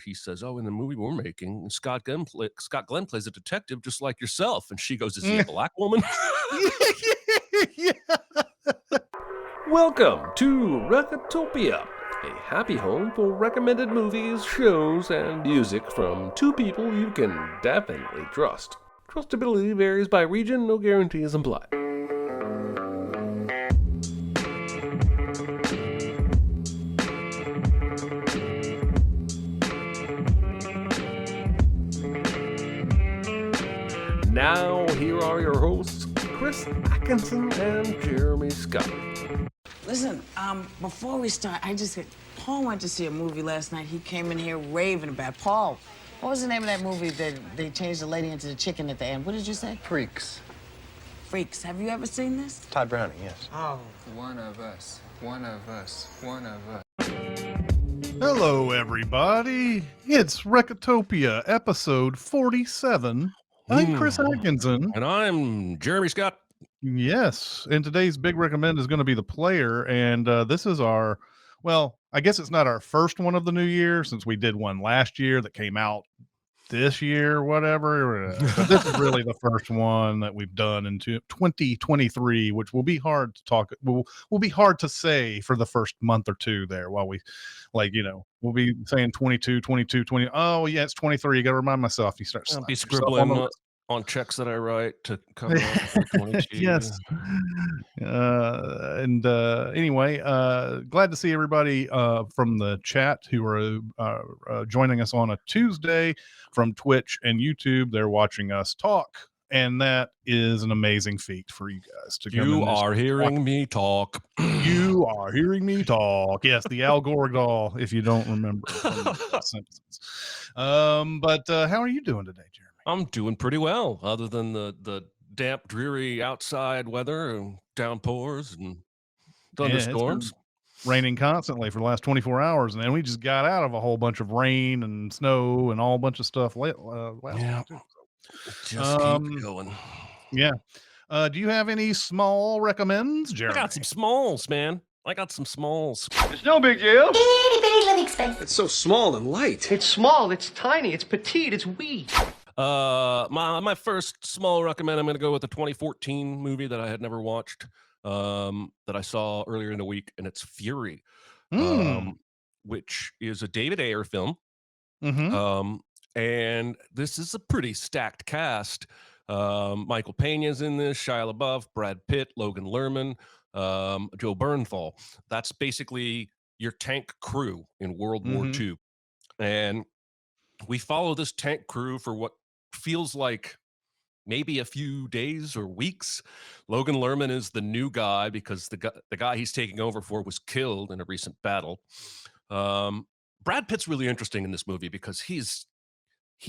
he says, "Oh, in the movie we're making, Scott Glenn plays a detective just like yourself." And she goes, "Is he a black woman?" Yeah. Welcome to Recotopia, a happy home for recommended movies, shows, and music from two people you can definitely trust. Trustability varies by region, no guarantees implied. Now, here are your hosts, Chris Atkinson and Jeremy Scott. Listen, before we start, Paul went to see a movie last night. He came in here raving about. Paul, what was the name of that movie that they changed the lady into the chicken at the end? What did you say? Freaks. Freaks. Have you ever seen this? Todd Browning, yes. Oh. One of us, one of us, one of us. Hello, everybody. It's Recotopia, episode 47. I'm Chris Atkinson. And I'm Jeremy Scott. Yes, and today's big recommend is going to be The Player, and this is our, well, I guess it's not our first one of the new year, since we did one last year that came out this year, whatever. But this is really the first one that we've done in 2023, which will be hard to talk, will be hard to say for the first month or two there while we, we'll be saying 22, 22, 20. Oh, yeah, it's 23. You got to remind myself. You start I'll be scribbling on checks that I write to cover up for 22. Yes. Anyway, glad to see everybody from the chat who are joining us on a Tuesday from Twitch and YouTube. They're watching us talk, and that is an amazing feat for you guys to come. You are hearing me talk. You are hearing me talk. Yes, the Al Gore doll, if you don't remember. Simpsons. But how are you doing today, Jeremy? I'm doing pretty well, other than the damp, dreary outside weather and downpours and thunderstorms. Yeah, raining constantly for the last 24 hours, and then we just got out of a whole bunch of rain and snow and all bunch of stuff last night too. Just keep going. Yeah. Do you have any small recommends, Jeremy? I got some smalls, man. I got some smalls. It's no big deal. Itty bitty living space. It's so small and light. It's small, it's tiny, it's petite, it's wee. My first small recommend, I'm going to go with the 2014 movie that I had never watched, that I saw earlier in the week, and it's Fury, which is a David Ayer film. Mm-hmm. And this is a pretty stacked cast. Michael Pena's in this, Shia LaBeouf, Brad Pitt, Logan Lerman, Joe Bernthal. That's basically your tank crew in World War II. And we follow this tank crew for what feels like maybe a few days or weeks. Logan Lerman is the new guy because the guy he's taking over for was killed in a recent battle. Brad Pitt's really interesting in this movie because he's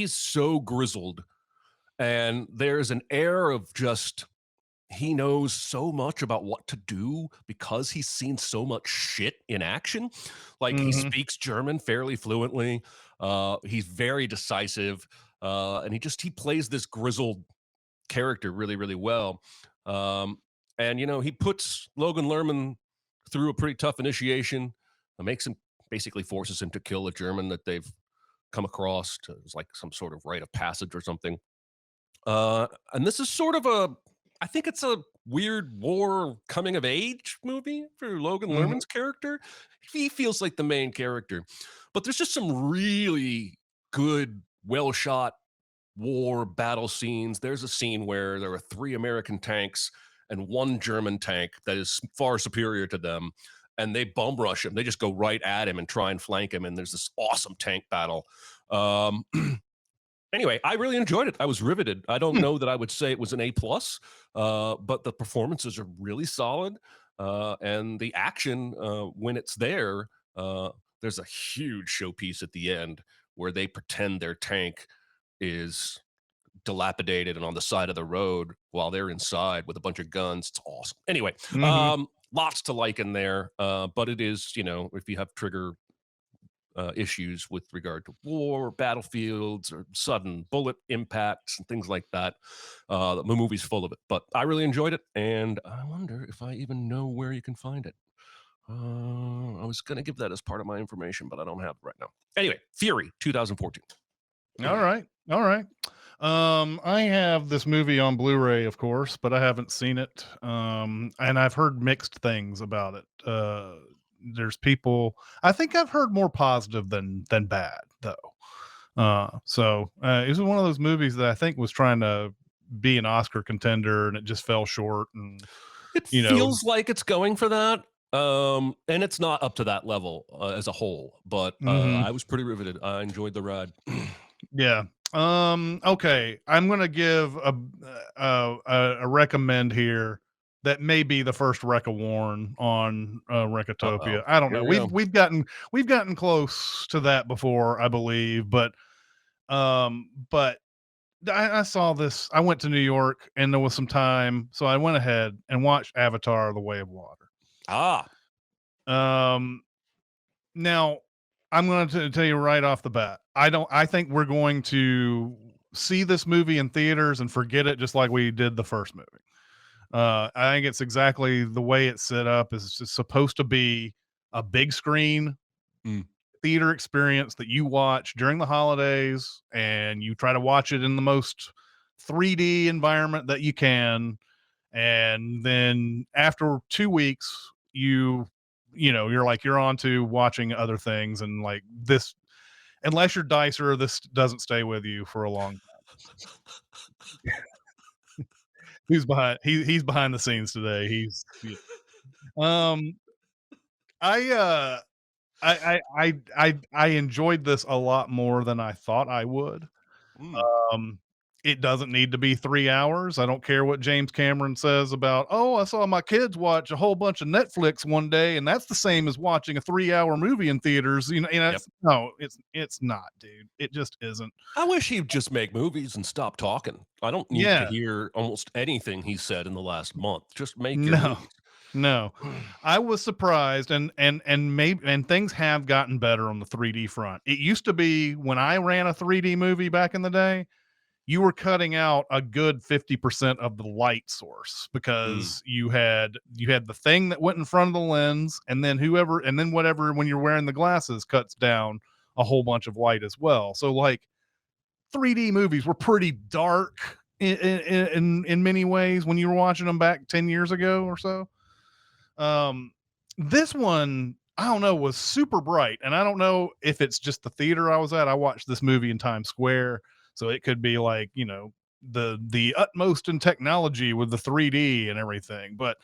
so grizzled, and there's an air of just, he knows so much about what to do because he's seen so much shit in action. Like, he speaks German fairly fluently. He's very decisive. And he plays this grizzled character really, really well. And, he puts Logan Lerman through a pretty tough initiation, basically forces him to kill a German that they've come across. It's like some sort of rite of passage or something. And this is sort of I think it's a weird war coming of age movie for Logan Lerman's character. He feels like the main character, but there's just some really good, well shot war battle scenes. There's a scene where there are 3 American tanks and 1 German tank that is far superior to them, and they bum rush him. They just go right at him and try and flank him, and there's this awesome tank battle. Anyway, I really enjoyed it. I was riveted. I don't know that I would say it was an A+, but the performances are really solid. And the action, when it's there, there's a huge showpiece at the end where they pretend their tank is dilapidated and on the side of the road while they're inside with a bunch of guns. It's awesome. Anyway, lots to like in there, but it is, if you have trigger issues with regard to war, battlefields, or sudden bullet impacts and things like that, the movie's full of it. But I really enjoyed it, and I wonder if I even know where you can find it. I was going to give that as part of my information, but I don't have it right now. Anyway, Fury, 2014. All right. All right. I have this movie on Blu-ray, of course, but I haven't seen it. And I've heard mixed things about it. There's people, I think I've heard more positive than bad though. This is one of those movies that I think was trying to be an Oscar contender and it just fell short. And It you know, feels like it's going for that. And it's not up to that level as a whole, but I was pretty riveted. I enjoyed the ride. yeah. Okay. I'm gonna give a recommend here that may be the first Rec Warn on Recotopia. I don't Here know. we go. We've gotten close to that before, I believe, but I saw this. I went to New York and there was some time, so I went ahead and watched Avatar: The Way of Water. Ah, Um, Now, I'm going to tell you right off the bat. I think we're going to see this movie in theaters and forget it just like we did the first movie. I think it's exactly the way it's set up. Is it's supposed to be a big screen Mm. theater experience that you watch during the holidays, and you try to watch it in the most 3D environment that you can. And then after 2 weeks, you're on to watching other things, and like this, unless you're Dicer, this doesn't stay with you for a long time. He's behind the scenes today. Um I I enjoyed this a lot more than I thought I would. mm. Um, it doesn't need to be 3 hours. I don't care what James Cameron says about, "Oh, I saw my kids watch a whole bunch of Netflix one day, and that's the same as watching a 3-hour movie in theaters." Yep. No, it's not, dude. It just isn't. I wish he'd just make movies and stop talking. I don't need to Yeah. hear almost anything he said in the last month. Just make your No. movies. No. I was surprised, and things have gotten better on the 3D front. It used to be when I ran a 3D movie back in the day, you were cutting out a good 50% of the light source because you had the thing that went in front of the lens, and then whatever, when you're wearing the glasses, cuts down a whole bunch of light as well. So like 3D movies were pretty dark in many ways when you were watching them back 10 years ago or so. This one, I don't know, was super bright, and I don't know if it's just the theater I was at. I watched this movie in Times Square, so it could be like, the utmost in technology with the 3D and everything. But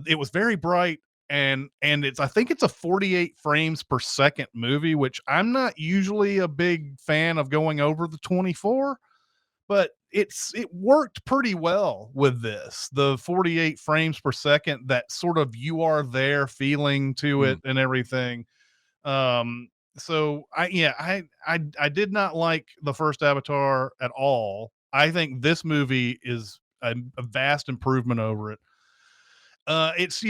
it was very bright, and I think it's a 48 frames per second movie, which I'm not usually a big fan of going over the 24, but it worked pretty well with this. The 48 frames per second, that sort of you are there feeling to it and everything. So I did not like the first Avatar at all. I think this movie is a vast improvement over it. It's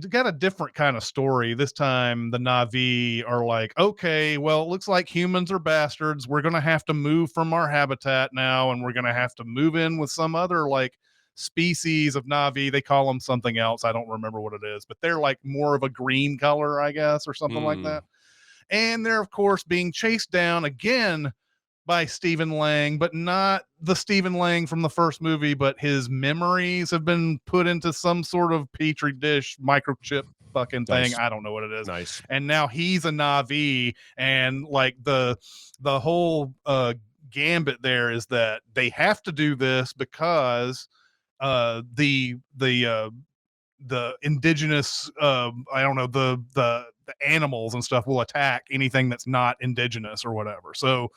got a different kind of story. This time the Na'vi are like, okay, well, it looks like humans are bastards. We're going to have to move from our habitat now, and we're going to have to move in with some other like species of Na'vi. They call them something else. I don't remember what it is, but they're like more of a green color, I guess, or something like that. And they're, of course, being chased down again by Stephen Lang, but not the Stephen Lang from the first movie, but his memories have been put into some sort of petri dish microchip fucking thing. Nice. I don't know what it is. Nice. And now he's a Na'vi, and like the whole gambit there is that they have to do this because the indigenous I don't know, the animals and stuff will attack anything that's not indigenous or whatever. So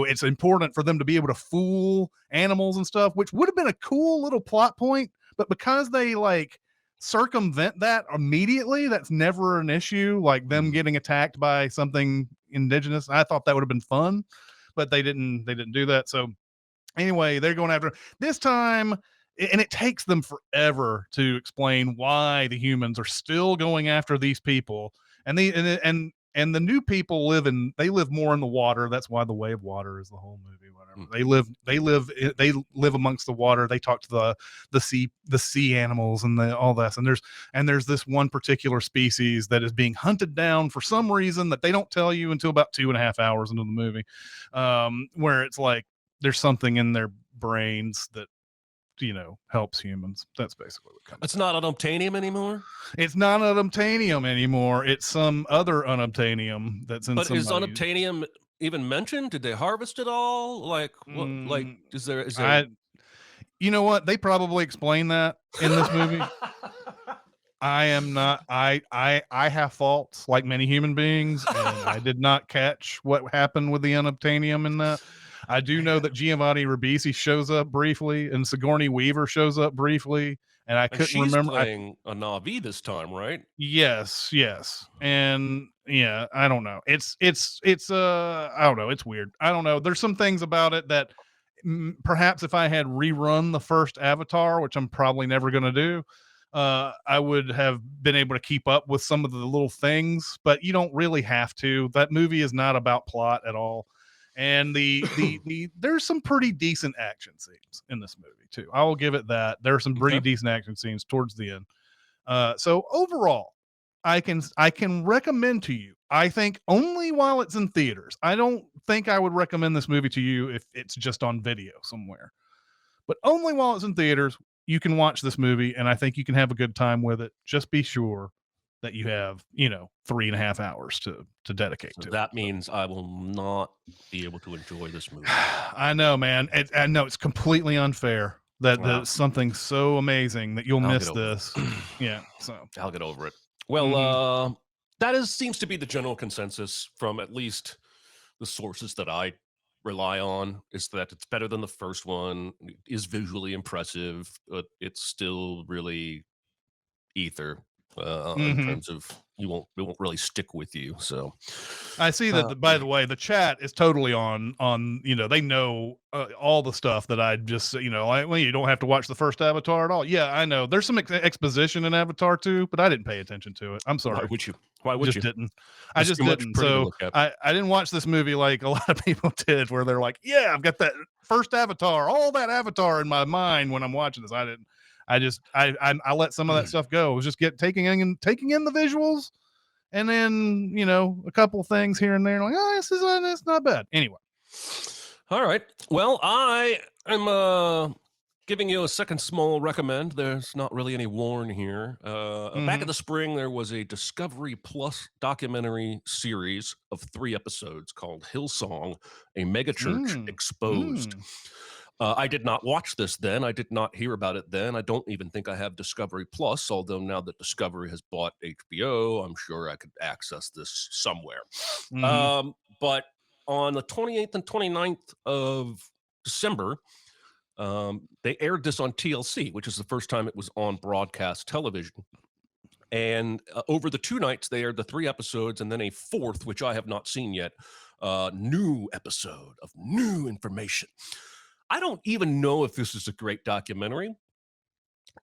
it's important for them to be able to fool animals and stuff, which would have been a cool little plot point. But because they like circumvent that immediately, that's never an issue. Like them getting attacked by something indigenous, I thought that would have been fun, but they didn't do that. So anyway, they're going after this time, and it takes them forever to explain why the humans are still going after these people. And the new people live more in the water. That's why The Way of Water is the whole movie, whatever. whatever. They live amongst the water. They talk to the sea animals and all this. And there's this one particular species that is being hunted down for some reason that they don't tell you until about 2.5 hours into the movie, where it's like there's something in their brains that helps humans. That's basically what comes. It's not unobtainium anymore. It's not unobtainium anymore. It's some other unobtainium that's in. But is somebody's- unobtainium even mentioned? Did they harvest it all? Like what? Like is there? You know what? They probably explain that in this movie. I am not. I have faults like many human beings, and I did not catch what happened with the unobtainium in that. I do know that Giovanni Ribisi shows up briefly, and Sigourney Weaver shows up briefly, and I couldn't remember. Playing a Na'vi this time, right? Yes, and yeah, I don't know. It's I don't know. It's weird. I don't know. There's some things about it that perhaps if I had rerun the first Avatar, which I'm probably never going to do, I would have been able to keep up with some of the little things, but you don't really have to. That movie is not about plot at all. And there's some pretty decent action scenes in this movie too. I will give it that. There are some pretty decent action scenes towards the end. So overall, I can recommend to you. I think only while it's in theaters. I don't think I would recommend this movie to you if it's just on video somewhere. But only while it's in theaters, you can watch this movie, and I think you can have a good time with it. Just be sure that you have 3.5 hours to dedicate to. That means I will not be able to enjoy this movie. I know, man. I know it's completely unfair that there's something so amazing that you'll miss this. Yeah, so I'll get over it. Well, that seems to be the general consensus from at least the sources that I rely on, is that it's better than the first one, is visually impressive, but it's still really ether. In terms of it won't really stick with you. So I see that. By the way, the chat is totally on. They know all the stuff that I just you don't have to watch the first Avatar at all. Yeah, I know. There's some exposition in Avatar too, but I didn't pay attention to it. I'm sorry. Why would you? Why would you? I just didn't. So I didn't watch this movie like a lot of people did, where they're like, "Yeah, I've got that first Avatar, all that Avatar in my mind when I'm watching this." I didn't. I let some of that stuff go. It was just taking in the visuals, and then a couple things here and there. Like, it's not bad. Anyway, all right. Well, I am giving you a second small recommend. There's not really any warn here. Back in the spring, there was a Discovery Plus documentary series of 3 episodes called Hillsong, a Megachurch Exposed. I did not watch this then. I did not hear about it then. I don't even think I have Discovery Plus, although now that Discovery has bought HBO, I'm sure I could access this somewhere. But on the 28th and 29th of December, they aired this on TLC, which is the first time it was on broadcast television. And over the 2 nights, they aired the 3 episodes, and then a 4th, which I have not seen yet, new episode of new information. I don't even know if this is a great documentary.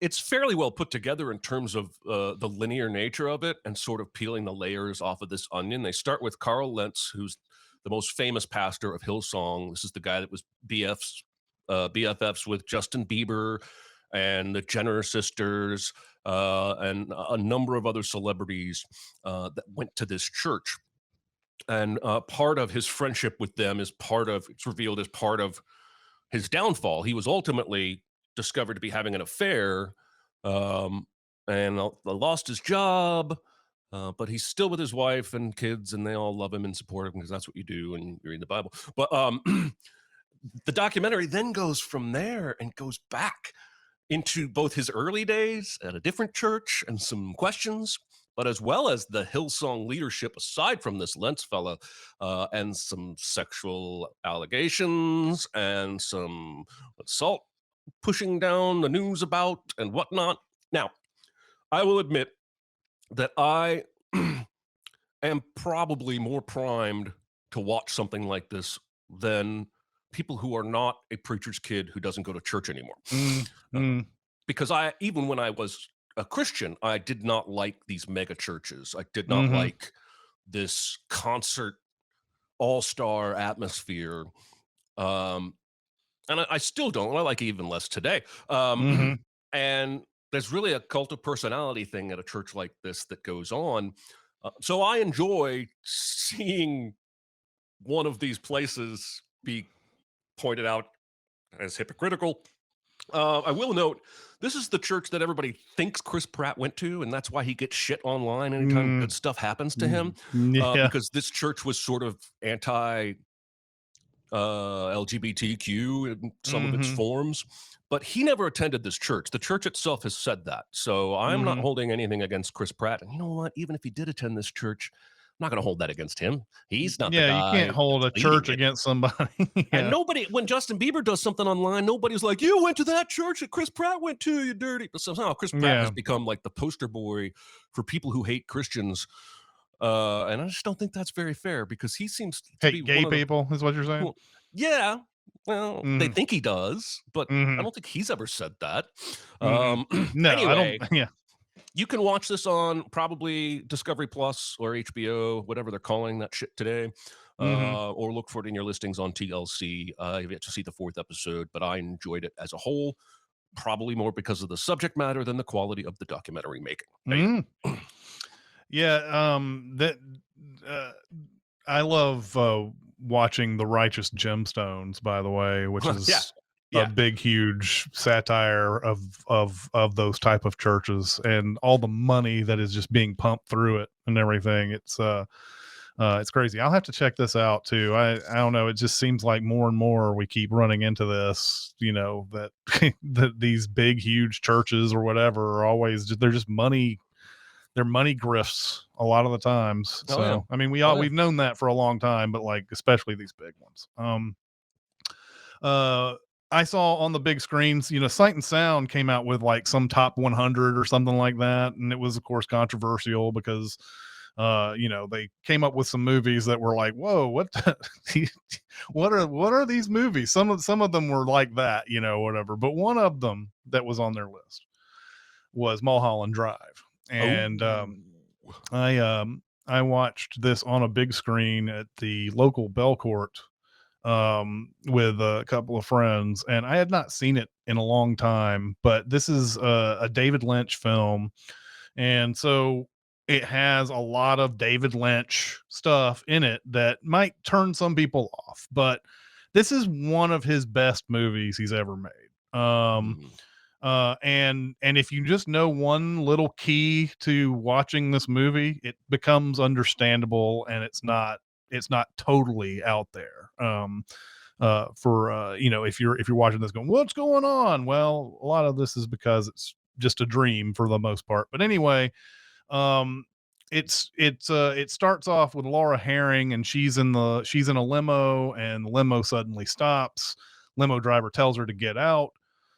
It's fairly well put together in terms of the linear nature of it and sort of peeling the layers off of this onion. They start with Carl Lentz, who's the most famous pastor of Hillsong. This is the guy that was BFFs with Justin Bieber and the Jenner sisters and a number of other celebrities that went to this church. And part of his friendship with them it's revealed as part of his downfall. He was ultimately discovered to be having an affair and lost his job, but he's still with his wife and kids, and they all love him and support him because that's what you do when you read the Bible. But the documentary then goes from there and goes back into both his early days at a different church and some questions, but as well as the Hillsong leadership, aside from this Lentz fella, and some sexual allegations and some assault pushing down the news about and whatnot. Now, I will admit that I am probably more primed to watch something like this than people who are not a preacher's kid who doesn't go to church anymore. Because even when I was a Christian, I did not like these mega churches. I did not like this concert all-star atmosphere. Um, and I still don't. I like it even less today. Mm-hmm. And there's really a cult of personality thing at a church like this that goes on. So I enjoy seeing one of these places be pointed out as hypocritical. I will note this is the church that everybody thinks Chris Pratt went to, and that's why he gets shit online anytime good stuff happens to him. Yeah. Because this church was sort of anti LGBTQ in some of its Mm-hmm. forms, but he never attended this church. The church itself has said that. So I'm not Mm-hmm. holding anything against Chris Pratt. And you know what? Even if he did attend this church, I'm not going to hold that against him. He's not the Yeah, you can't guy hold a that's leading church it. against somebody. And Yeah. nobody, when Justin Bieber does something online, nobody's like, you went to that church that Chris Pratt went to, you dirty. But somehow Chris Pratt has Yeah. become like the poster boy for people who hate Christians. And I just don't think that's very fair because he seems to be Hate gay one of the, people is what you're saying? well, yeah, well, they Mm-hmm. think he does, but I Mm-hmm. don't think he's ever said that. Mm-hmm. No, I don't. Anyway, Yeah. you can watch this on probably Discovery Plus or HBO, whatever they're calling that shit today, Mm-hmm. or look for it in your listings on TLC. I've yet to see the 4th episode, but I enjoyed it as a whole, probably more because of the subject matter than the quality of the documentary making. There you go. Mm-hmm. Yeah. That uh, I love watching The Righteous Gemstones, by the way, which Yeah, is a yeah. big, huge satire of those type of churches and all the money that is just being pumped through it and everything. It's crazy. I'll have to check this out too. I don't know. It just seems like more and more we keep running into this, that that these big, huge churches or whatever are always they're just money. They're money grifts a lot of the times. Oh, So yeah. I mean, Oh, yeah. we've known that for a long time, but like especially these big ones. Uh, I saw on the big screens, Sight and Sound came out with like some top 100 or something like that, and it was of course controversial because they came up with some movies that were like, whoa, what are these movies? Some of them were like that, whatever. But one of them that was on their list was Mulholland Drive, and Oh. I watched this on a big screen at the local Belcourt with a couple of friends, and I had not seen it in a long time. But this is a David Lynch film, and so it has a lot of David Lynch stuff in it that might turn some people off, but this is one of his best movies he's ever made. And if you just know one little key to watching this movie, it becomes understandable, and it's not totally out there. For if you're watching this going, what's going on? Well, a lot of this is because it's just a dream for the most part. But anyway, it starts off with Laura Herring, and she's in a limo, and the limo suddenly stops. Limo driver tells her to get out.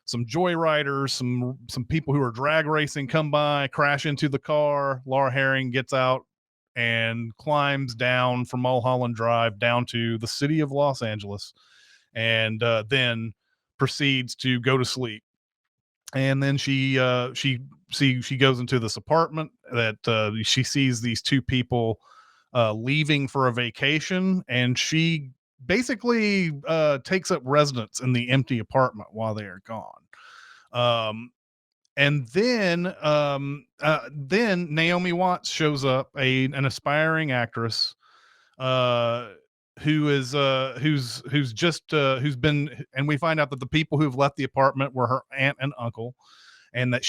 Some joyriders, some people who are drag racing come by, crash into the car. Laura Herring gets out and climbs down from Mulholland Drive down to the city of Los Angeles, and then proceeds to go to sleep. And then she goes into this apartment that she sees these two people leaving for a vacation, and she basically takes up residence in the empty apartment while they are gone. And then Naomi Watts shows up, an aspiring actress who's been, and we find out that the people who've left the apartment were her aunt and uncle, and that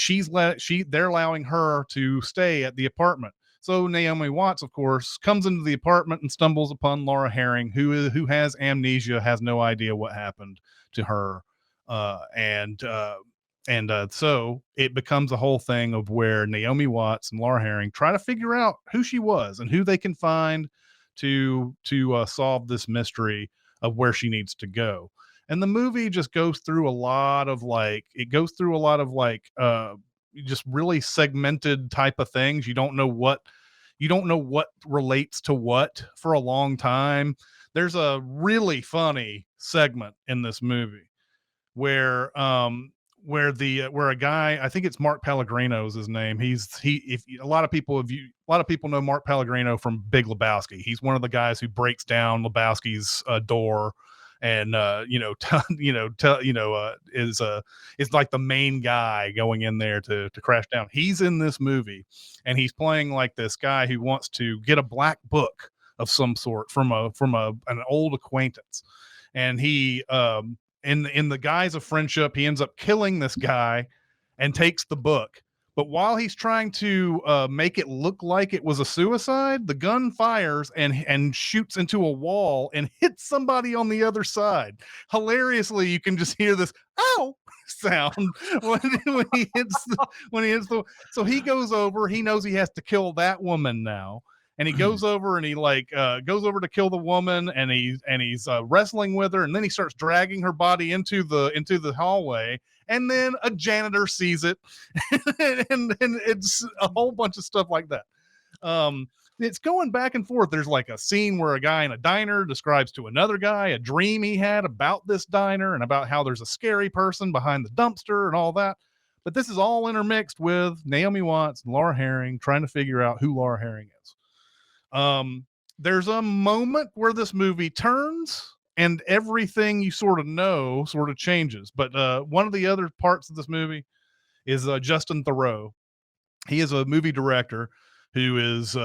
they're allowing her to stay at the apartment. So Naomi Watts, of course, comes into the apartment and stumbles upon Laura Herring, who has amnesia, has no idea what happened to her, so it becomes a whole thing of where Naomi Watts and Laura Herring try to figure out who she was and who they can find to solve this mystery of where she needs to go. And the movie just goes through a lot of just really segmented type of things. You don't know what relates to what for a long time. There's a really funny segment in this movie where a guy, I think it's Mark Pellegrino is his name. A lot of people know Mark Pellegrino from Big Lebowski. He's one of the guys who breaks down Lebowski's door and is like the main guy going in there to crash down. He's in this movie, and he's playing like this guy who wants to get a black book of some sort from an old acquaintance, and he in the guise of friendship, he ends up killing this guy and takes the book. But while he's trying to make it look like it was a suicide, the gun fires and shoots into a wall and hits somebody on the other side. Hilariously, you can just hear this "ow" sound when he hits the. So he goes over. He knows he has to kill that woman now, and he goes over and he goes over to kill the woman, and he's wrestling with her, and then he starts dragging her body into the hallway. And then a janitor sees it, and it's a whole bunch of stuff like that. It's going back and forth. There's like a scene where a guy in a diner describes to another guy a dream he had about this diner and about how there's a scary person behind the dumpster and all that. But this is all intermixed with Naomi Watts and Laura Herring trying to figure out who Laura Herring is. There's a moment where this movie turns, and everything you sort of know sort of changes. But one of the other parts of this movie is Justin Theroux. He is a movie director who is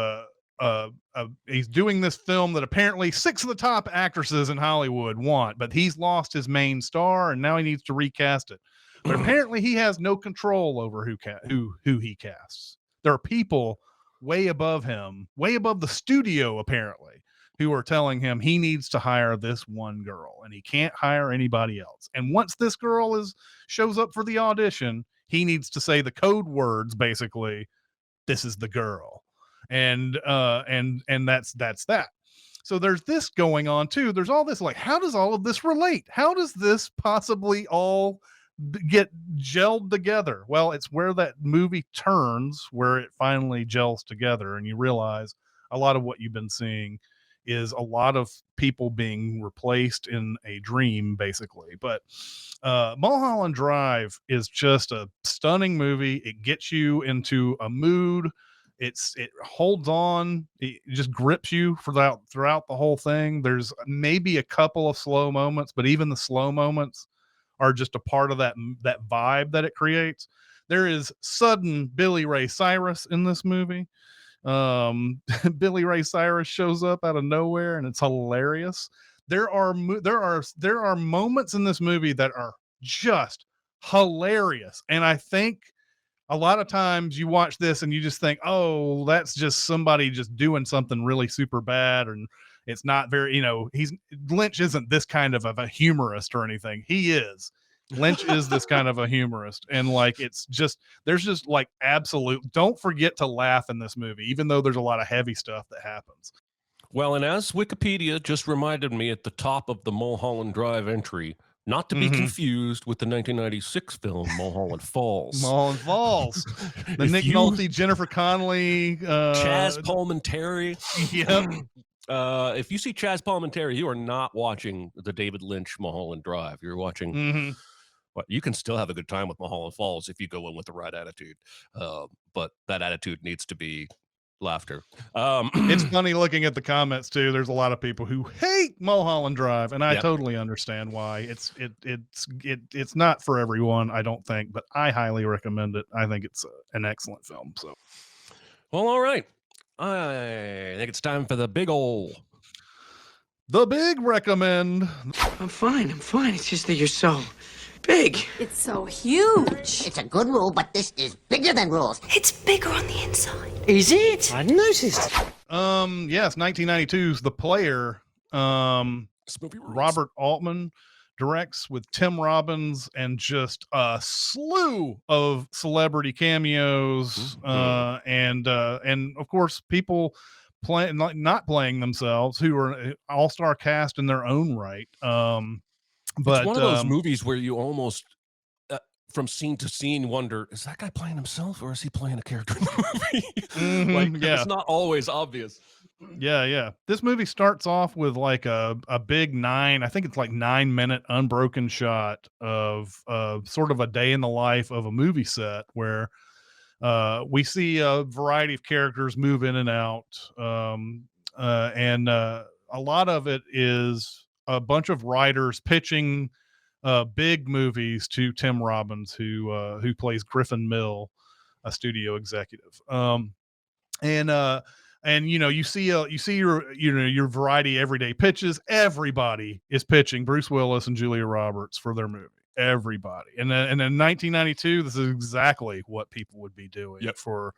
he's doing this film that apparently 6 of the top actresses in Hollywood want, but he's lost his main star and now he needs to recast it. But apparently he has no control over who he casts. There are people way above him, way above the studio apparently, who are telling him he needs to hire this one girl and he can't hire anybody else. And once this girl shows up for the audition, he needs to say the code words, basically, "This is the girl." And that's that. So there's this going on too. There's all this, like, how does all of this relate? How does this possibly all get gelled together? Well, it's where that movie turns, where it finally gels together, and you realize a lot of what you've been seeing is a lot of people being replaced in a dream, basically. But Mulholland Drive is just a stunning movie. It gets you into a mood. It holds on. It just grips you throughout the whole thing. There's maybe a couple of slow moments, but even the slow moments are just a part of that vibe that it creates. There is sudden Billy Ray Cyrus in this movie. Billy Ray Cyrus shows up out of nowhere and it's hilarious. There are moments in this movie that are just hilarious, and I think a lot of times you watch this and you just think, oh, that's just somebody just doing something really super bad, and it's not very, Lynch isn't this kind of a humorist or anything. He is. Lynch is this kind of a humorist, and like there's just like absolute, don't forget to laugh in this movie, even though there's a lot of heavy stuff that happens. Well, and as Wikipedia just reminded me at the top of the Mulholland Drive entry, not to be confused with the 1996 film Mulholland Falls. Mulholland Falls, the Nick Nolte, Jennifer Connelly, Chaz Palminteri. Yep. If you see Chaz Palminteri, you are not watching the David Lynch Mulholland Drive. You're watching. Well, you can still have a good time with Mulholland Falls if you go in with the right attitude, but that attitude needs to be laughter. It's funny looking at the comments too. There's a lot of people who hate Mulholland Drive, and I totally understand why. It's not for everyone, I don't think, but I highly recommend it. I think it's an excellent film. So, well, all right. I think it's time for the big recommend. I'm fine. It's just that you're so big. It's so huge. It's a good rule, but this is bigger than rules. It's bigger on the inside. Is it? I noticed. Yes, 1992's The Player. Robert Altman directs with Tim Robbins and just a slew of celebrity cameos, and of course people not playing themselves, who are an all-star cast in their own right. But it's one of those movies where you almost from scene to scene wonder, is that guy playing himself or is he playing a character in the movie? It's not always obvious. Yeah. This movie starts off with like a big 9-minute unbroken shot of sort of a day in the life of a movie set, where we see a variety of characters move in and out. And a lot of it is a bunch of writers pitching big movies to Tim Robbins, who plays Griffin Mill, a studio executive. And you see your variety everyday pitches. Everybody is pitching Bruce Willis and Julia Roberts for their movie. Everybody. And then in 1992, this is exactly what people would be doing for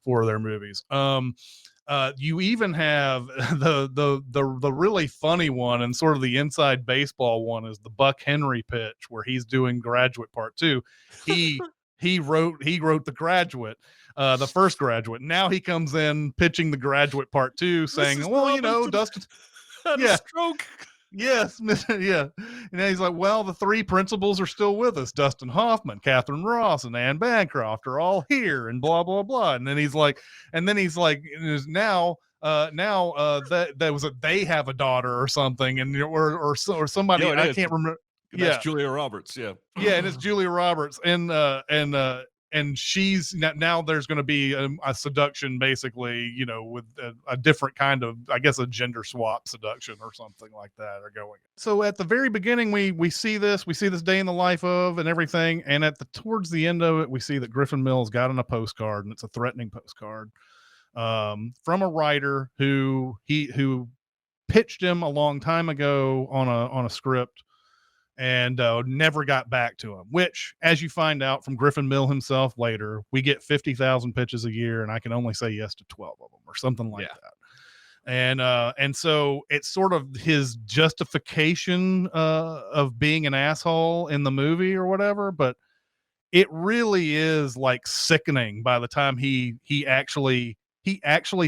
their movies. You even have the really funny one, and sort of the inside baseball one, is the Buck Henry pitch where he's doing Graduate Part 2. He wrote The Graduate, the first Graduate. Now he comes in pitching The Graduate Part 2, saying, well, Dustin had a stroke. Yes, yeah. And then he's like, well, the three principals are still with us. Dustin Hoffman, Catherine Ross, and Anne Bancroft are all here, and blah, blah, blah. And then he's like, now that was they have a daughter or something, and or somebody, I can't remember. That's Julia Roberts. Yeah. And it's Julia Roberts, and she's now there's going to be a seduction, basically, with a different kind of, I guess, a gender swap seduction or something like that are going. So at the very beginning, we see this day in the life of and everything, and towards the end of it, we see that Griffin Mills got on a postcard, and it's a threatening postcard from a writer who pitched him a long time ago on a script, and never got back to him, which, as you find out from Griffin Mill himself later, we get 50,000 pitches a year, and I can only say yes to 12 of them or something like that. And so it's sort of his justification of being an asshole in the movie or whatever, but it really is like sickening by the time he actually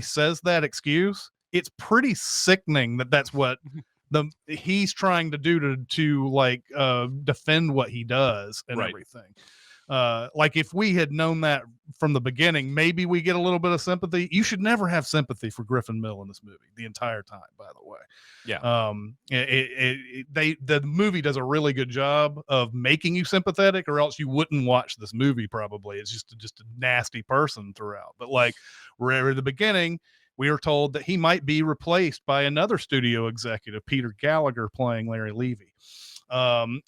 says that excuse. It's pretty sickening that's what he's trying to do to defend what he does and everything. Like if we had known that from the beginning, maybe we get a little bit of sympathy. You should never have sympathy for Griffin Mill in this movie the entire time, by the way. Yeah. The movie does a really good job of making you sympathetic, or else you wouldn't watch this movie. Probably it's just a nasty person throughout. But like we're at the beginning, we are told that he might be replaced by another studio executive, Peter Gallagher, playing Larry Levy. And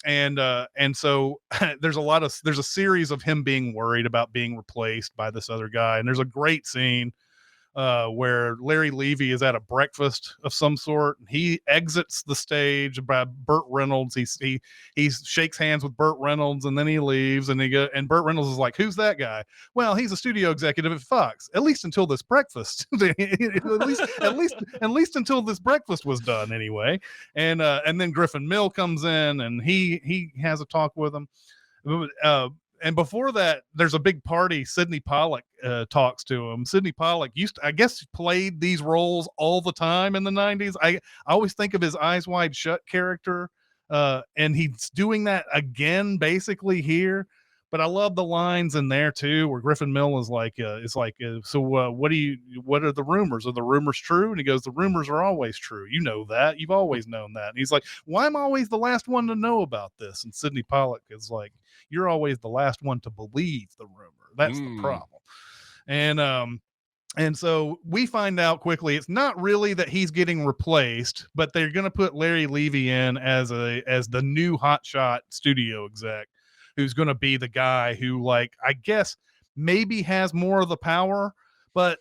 so there's a series of him being worried about being replaced by this other guy. And there's a great scene where Larry Levy is at a breakfast of some sort. He exits the stage by Burt Reynolds. He shakes hands with Burt Reynolds, and then he leaves. And and Burt Reynolds is like, "Who's that guy?" Well, he's a studio executive at Fox. At least until this breakfast. at least until this breakfast was done, anyway. And then Griffin Mill comes in, and he has a talk with him. And before that, there's a big party. Sidney Pollack talks to him. Sidney Pollack played these roles all the time in the 90s. I always think of his Eyes Wide Shut character, and he's doing that again basically here. But I love the lines in there too, where Griffin Mill is like, so what are the rumors? Are the rumors true? And he goes, the rumors are always true. You know that. You've always known that. And he's like, well, I'm always the last one to know about this. And Sidney Pollack is like, you're always the last one to believe the rumor. That's the problem. And so we find out quickly, it's not really that he's getting replaced, but they're going to put Larry Levy in as the new hotshot studio exec, who's going to be the guy who, like, I guess maybe has more of the power, but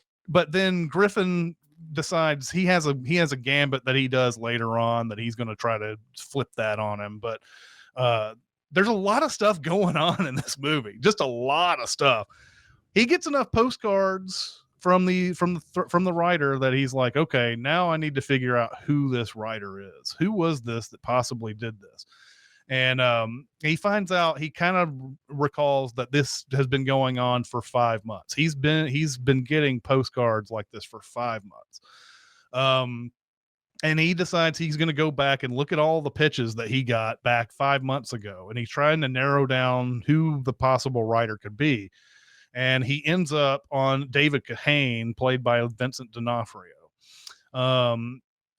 then Griffin decides he has a gambit that he does later on that he's going to try to flip that on him. But there's a lot of stuff going on in this movie, just a lot of stuff. He gets enough postcards from the writer that he's like, okay, now I need to figure out who this writer is. Who was this that possibly did this? And he finds out, he kind of recalls that this has been going on for 5 months. He's been getting postcards like this for 5 months. And he decides he's going to go back and look at all the pitches that he got back 5 months ago. And he's trying to narrow down who the possible writer could be. And he ends up on David Kahane, played by Vincent D'Onofrio.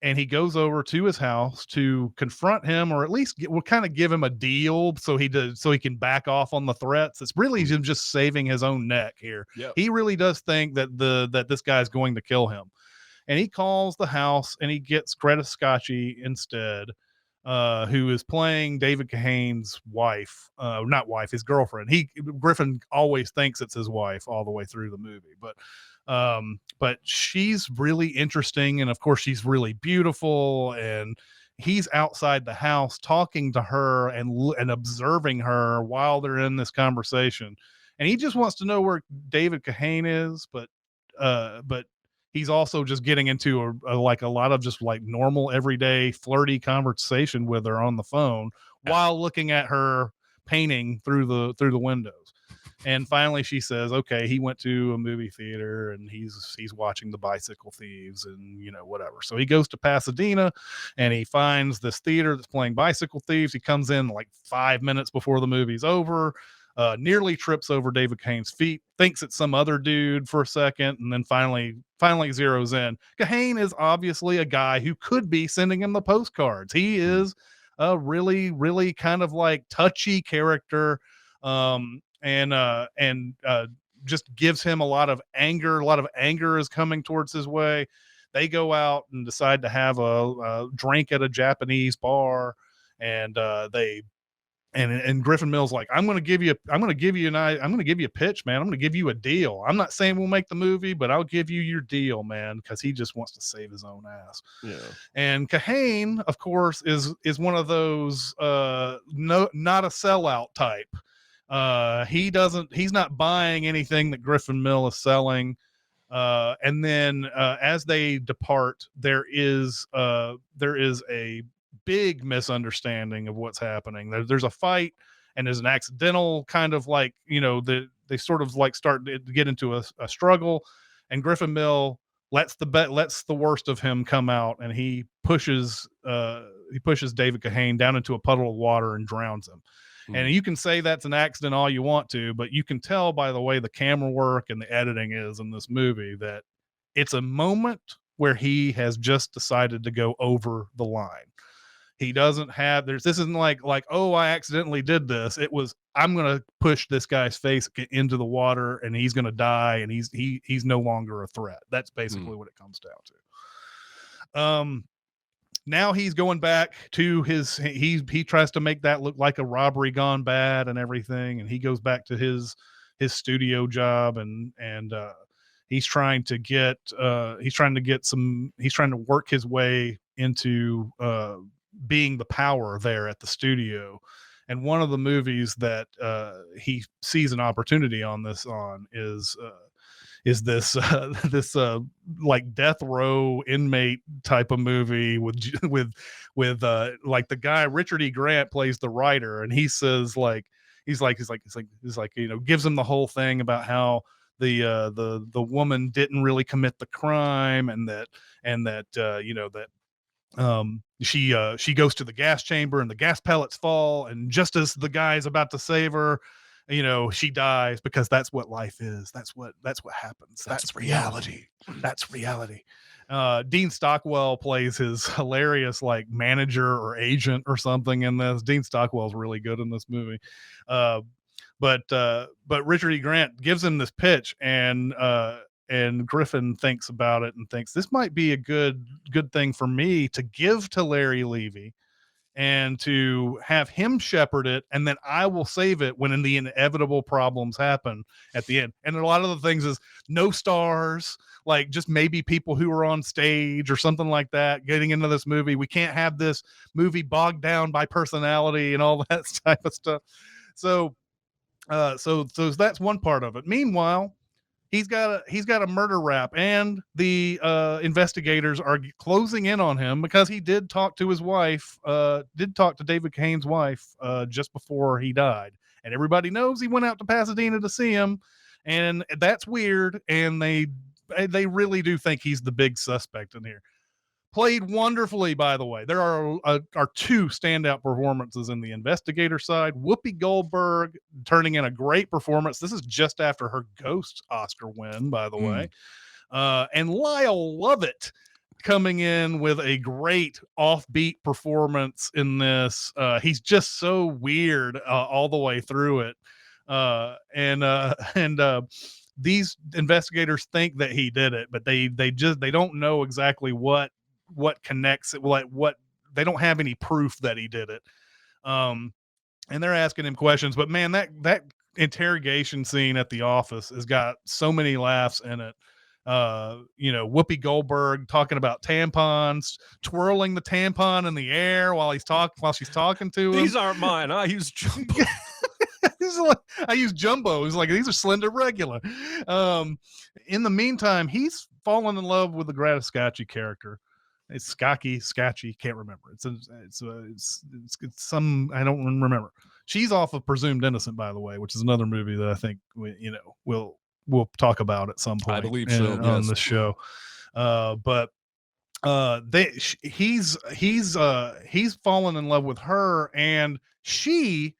And he goes over to his house to confront him, or at least kind of give him a deal so he can back off on the threats. It's really him just saving his own neck here. Yep. He really does think that this guy's going to kill him. And he calls the house and he gets Greta Scacchi instead. who is playing David Cahane's wife, not wife, his girlfriend. Griffin always thinks it's his wife all the way through the movie, but she's really interesting, and of course she's really beautiful, and he's outside the house talking to her and observing her while they're in this conversation, and he just wants to know where David Cahane is, but he's also just getting into a lot of just like normal everyday flirty conversation with her on the phone while looking at her painting through the windows. And finally she says, okay, he went to a movie theater and he's watching The Bicycle Thieves and whatever. So he goes to Pasadena and he finds this theater that's playing Bicycle Thieves. He comes in like 5 minutes before the movie's over, nearly trips over David Cahane's feet, thinks it's some other dude for a second, and then finally zeroes in. Cahane is obviously a guy who could be sending him the postcards. He is a really, really kind of like touchy character. And just gives him a lot of anger. A lot of anger is coming towards his way. They go out and decide to have a drink at a Japanese bar, and and Griffin Mill's like, I'm going to give you a pitch, man. I'm going to give you a deal. I'm not saying we'll make the movie, but I'll give you your deal, man, because he just wants to save his own ass. Yeah. And Cahane, of course, is one of those not a sellout type. He's not buying anything that Griffin Mill is selling. And then as they depart, there is a big misunderstanding of what's happening. There's a fight, and there's an accidental kind of like, they sort of like start to get into a struggle, and Griffin Mill lets the worst of him come out, and he pushes David Cahane down into a puddle of water and drowns him. And you can say that's an accident all you want to, but you can tell by the way the camera work and the editing is in this movie that it's a moment where he has just decided to go over the line. He doesn't have, this isn't like, oh, I accidentally did this. It was, I'm going to push this guy's face into the water and he's going to die, and he's no longer a threat. That's basically what it comes down to. Now he's going back to he tries to make that look like a robbery gone bad and everything. And he goes back to his studio job, and he's trying to work his way into being the power there at the studio. And one of the movies that he sees an opportunity on is this like death row inmate type of movie with like the guy Richard E. Grant plays the writer, and he says he's like gives him the whole thing about how the woman didn't really commit the crime, and that she goes to the gas chamber and the gas pellets fall, and just as the guy's about to save her, she dies, because that's what life is. That's what happens. That's reality. That's reality. Dean Stockwell plays his hilarious like manager or agent or something in this. Dean Stockwell's really good in this movie. But Richard E. Grant gives him this pitch, and Griffin thinks about it and thinks this might be a good thing for me to give to Larry Levy, and to have him shepherd it, and then I will save it when the inevitable problems happen at the end. And a lot of the things is no stars, like just maybe people who are on stage or something like that getting into this movie. We can't have this movie bogged down by personality and all that type of stuff. So that's one part of it. Meanwhile, he's got a murder rap, and the investigators are closing in on him because he did talk to his wife, did talk to David Cahane's wife just before he died. And everybody knows he went out to Pasadena to see him, and that's weird. And they really do think he's the big suspect in here. Played wonderfully, by the way. There are two standout performances in the investigator side. Whoopi Goldberg turning in a great performance. This is just after her Ghost Oscar win, by the way. And Lyle Lovett coming in with a great offbeat performance in this. He's just so weird all the way through it. These investigators think that he did it, but they don't know exactly what connects it, what they don't have any proof that he did it. And they're asking him questions, but man, that interrogation scene at the office has got so many laughs in it. Whoopi Goldberg talking about tampons, twirling the tampon in the air while she's talking to him. These aren't mine. I use Jumbo. I use Jumbo. He's like, these are slender regular. In the meantime, he's fallen in love with the Gratiscacci character. It's Scacchi, can't remember. It's some, I don't remember. She's off of Presumed Innocent, by the way, which is another movie that I think we'll talk about at some point. I believe so, on the show. He's fallen in love with her, and she,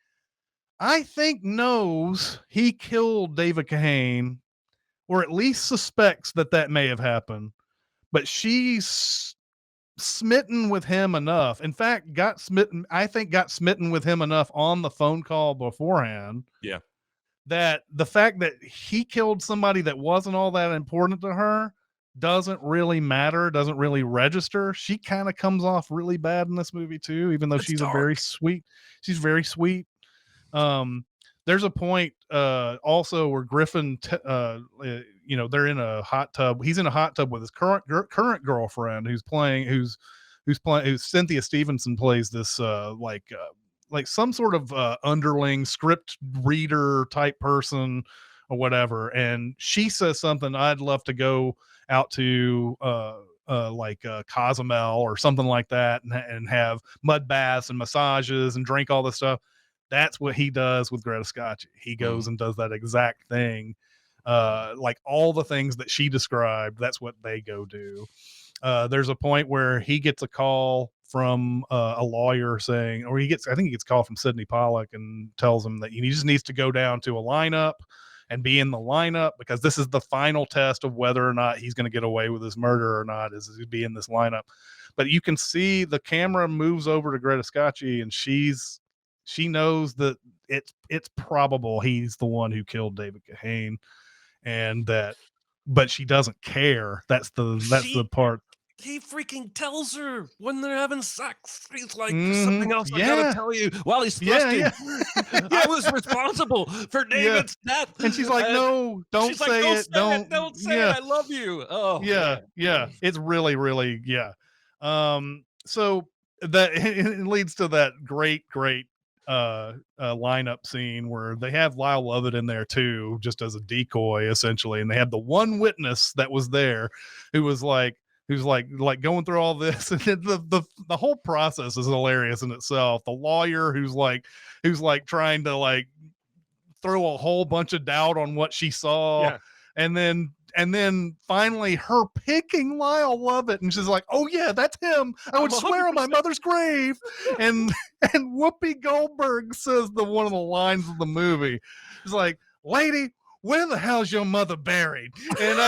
I think, knows he killed David Kahane, or at least suspects that may have happened, but she's smitten with him enough. In fact, got smitten with him enough on the phone call beforehand. Yeah. That the fact that he killed somebody that wasn't all that important to her doesn't really matter, doesn't really register. She kind of comes off really bad in this movie too, even though she's very sweet. There's a point also where Griffin, they're in a hot tub. He's in a hot tub with his current girlfriend who's Cynthia Stevenson plays this like some sort of underling script reader type person or whatever. And she says something, I'd love to go out to Cozumel or something like that and have mud baths and massages and drink all this stuff. That's what he does with Gratiscacci. He goes and does that exact thing. Like all the things that she described, that's what they go do. There's a point where he gets a call from a lawyer saying, I think he gets a call from Sidney Pollack and tells him that he just needs to go down to a lineup and be in the lineup, because this is the final test of whether or not he's going to get away with his murder or not, is he be in this lineup. But you can see the camera moves over to Gratiscacci, and she knows that it's probable he's the one who killed David Kahane, but she doesn't care. That's the part. He freaking tells her when they're having sex. He's like, something else I gotta tell you while he's thrusting. I was responsible for David's death. And she's like, no, don't say it. Don't say it. I love you. Oh, yeah. man. Yeah. It's really, really, yeah. So that it leads to that great lineup scene where they have Lyle Lovett in there too, just as a decoy essentially, and they have the one witness that was there who's going through all this, and the whole process is hilarious in itself. The lawyer who's trying to throw a whole bunch of doubt on what she saw, and then finally her picking Lyle Lovett, and she's like, oh yeah, that's him. I would swear on my mother's grave. And Whoopi Goldberg says one of the lines of the movie. It's like, lady, where the hell's your mother buried? And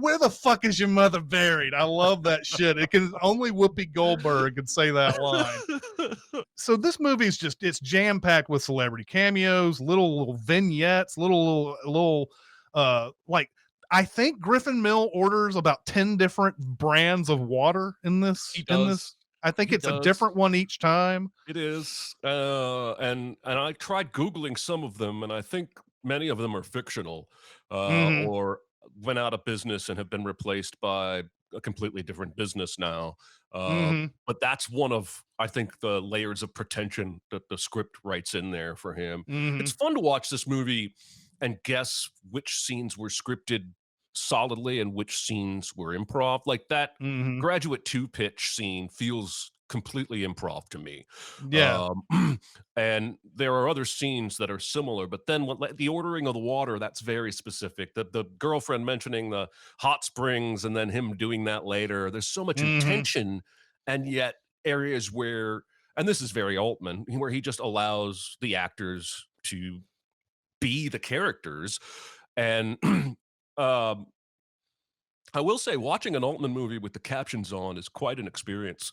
where the fuck is your mother buried? I love that shit. Only Whoopi Goldberg could say that line. So this movie is it's jam packed with celebrity cameos, little vignettes, little I think Griffin Mill orders about 10 different brands of water in this. He does. I think it's a different one each time. It is. And I tried Googling some of them, and I think many of them are fictional, or went out of business and have been replaced by a completely different business now. But that's one of, I think, the layers of pretension that the script writes in there for him. It's fun to watch this movie and guess which scenes were scripted solidly and which scenes were improv. Like that Graduate 2 pitch scene feels completely improv to me. And there are other scenes that are similar, but then the ordering of the water, that's very specific. The girlfriend mentioning the hot springs and then him doing that later. There's so much intention, and yet areas where, and this is very Altman, where he just allows the actors to be the characters. And I will say, watching an Altman movie with the captions on is quite an experience,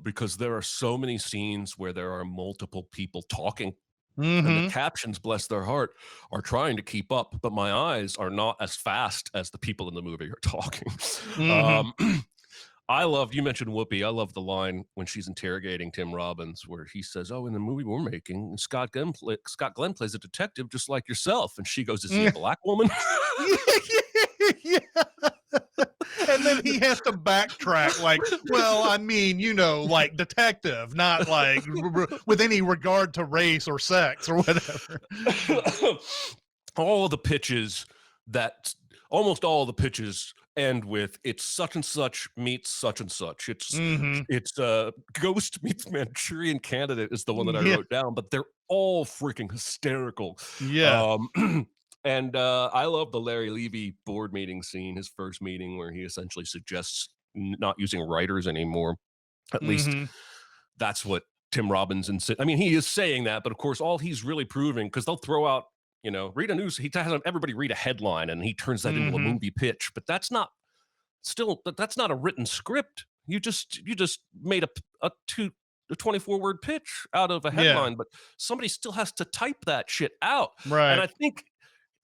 because there are so many scenes where there are multiple people talking, and the captions, bless their heart, are trying to keep up, but my eyes are not as fast as the people in the movie are talking. You mentioned Whoopi. I love the line when she's interrogating Tim Robbins where he says, "Oh, in the movie we're making, Scott Glenn plays a detective just like yourself." And she goes, "Is he a black woman?" Yeah. And then he has to backtrack, like, well, I mean, like detective, not like with any regard to race or sex or whatever. All the pitches almost all the pitches end with "it's such and such meets such and such." It's Ghost meets Manchurian Candidate is the one that I wrote down, but they're all freaking hysterical. Yeah. And I love the Larry Levy board meeting scene, his first meeting, where he essentially suggests not using writers anymore. At least that's what Tim Robbins I mean, he is saying that, but of course, all he's really proving, because they'll throw out, read a news. He has everybody read a headline, and he turns that into a movie pitch. But that's not a written script. You just made a 24-word pitch out of a headline, but somebody still has to type that shit out. Right. And I think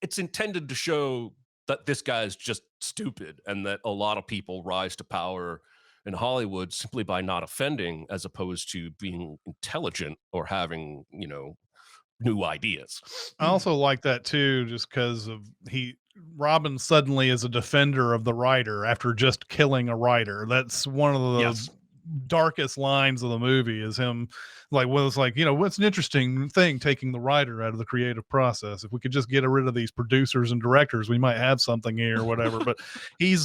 it's intended to show that this guy is just stupid, and that a lot of people rise to power in Hollywood simply by not offending, as opposed to being intelligent or having, new ideas. I also like that too, just because of Robin suddenly is a defender of the writer after just killing a writer. That's one of the darkest lines of the movie, is him like, well, it's like, what's an interesting thing, taking the writer out of the creative process. If we could just get rid of these producers and directors, we might have something here or whatever. But he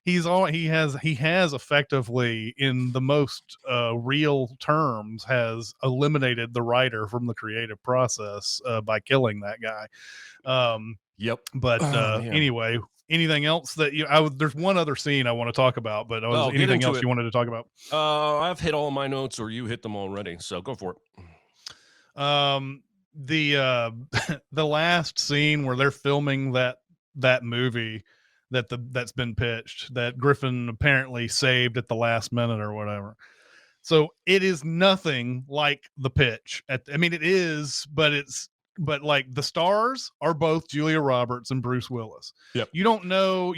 has effectively, in the most real terms, has eliminated the writer from the creative process by killing that guy. Yep. But anyway, anything else that there's one other scene I want to talk about, but anything else you wanted to talk about? I've hit all my notes, or you hit them already, so go for it. The last scene where they're filming that movie that's been pitched, that Griffin apparently saved at the last minute or whatever. So it is nothing like the pitch. It is, but like the stars are both Julia Roberts and Bruce Willis. Yep. You don't know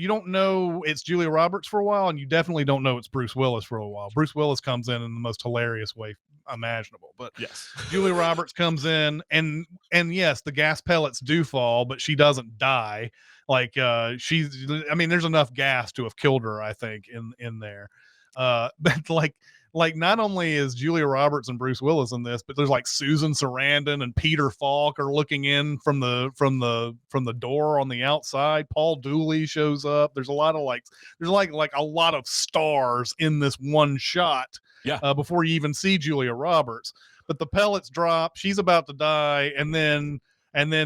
it's Julia Roberts for a while, and you definitely don't know it's Bruce Willis for a while. Bruce Willis comes in the most hilarious way imaginable, but yes, Julia Roberts comes in, and yes, the gas pellets do fall, but she doesn't die. Like there's enough gas to have killed her, I think, in there. But like not only is Julia Roberts and Bruce Willis in this, but there's like Susan Sarandon and Peter Falk are looking in from the door on the outside. Paul Dooley shows up. There's a lot of a lot of stars in this one shot. Yeah. Before you even see Julia Roberts, but the pellets drop. She's about to die, and then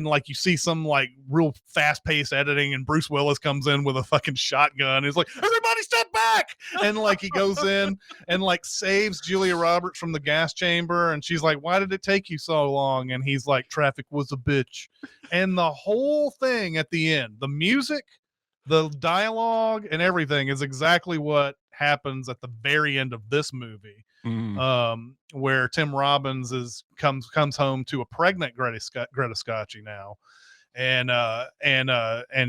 like you see some like real fast paced editing, and Bruce Willis comes in with a fucking shotgun. He's like, "Everybody step back!" And like he goes in and like saves Julia Roberts from the gas chamber, and she's like, "Why did it take you so long?" And he's like, "Traffic was a bitch." And the whole thing at the end, the music, the dialogue, and everything is exactly what happens at the very end of this movie. Where Tim Robbins comes home to a pregnant Greta Scacchi now, and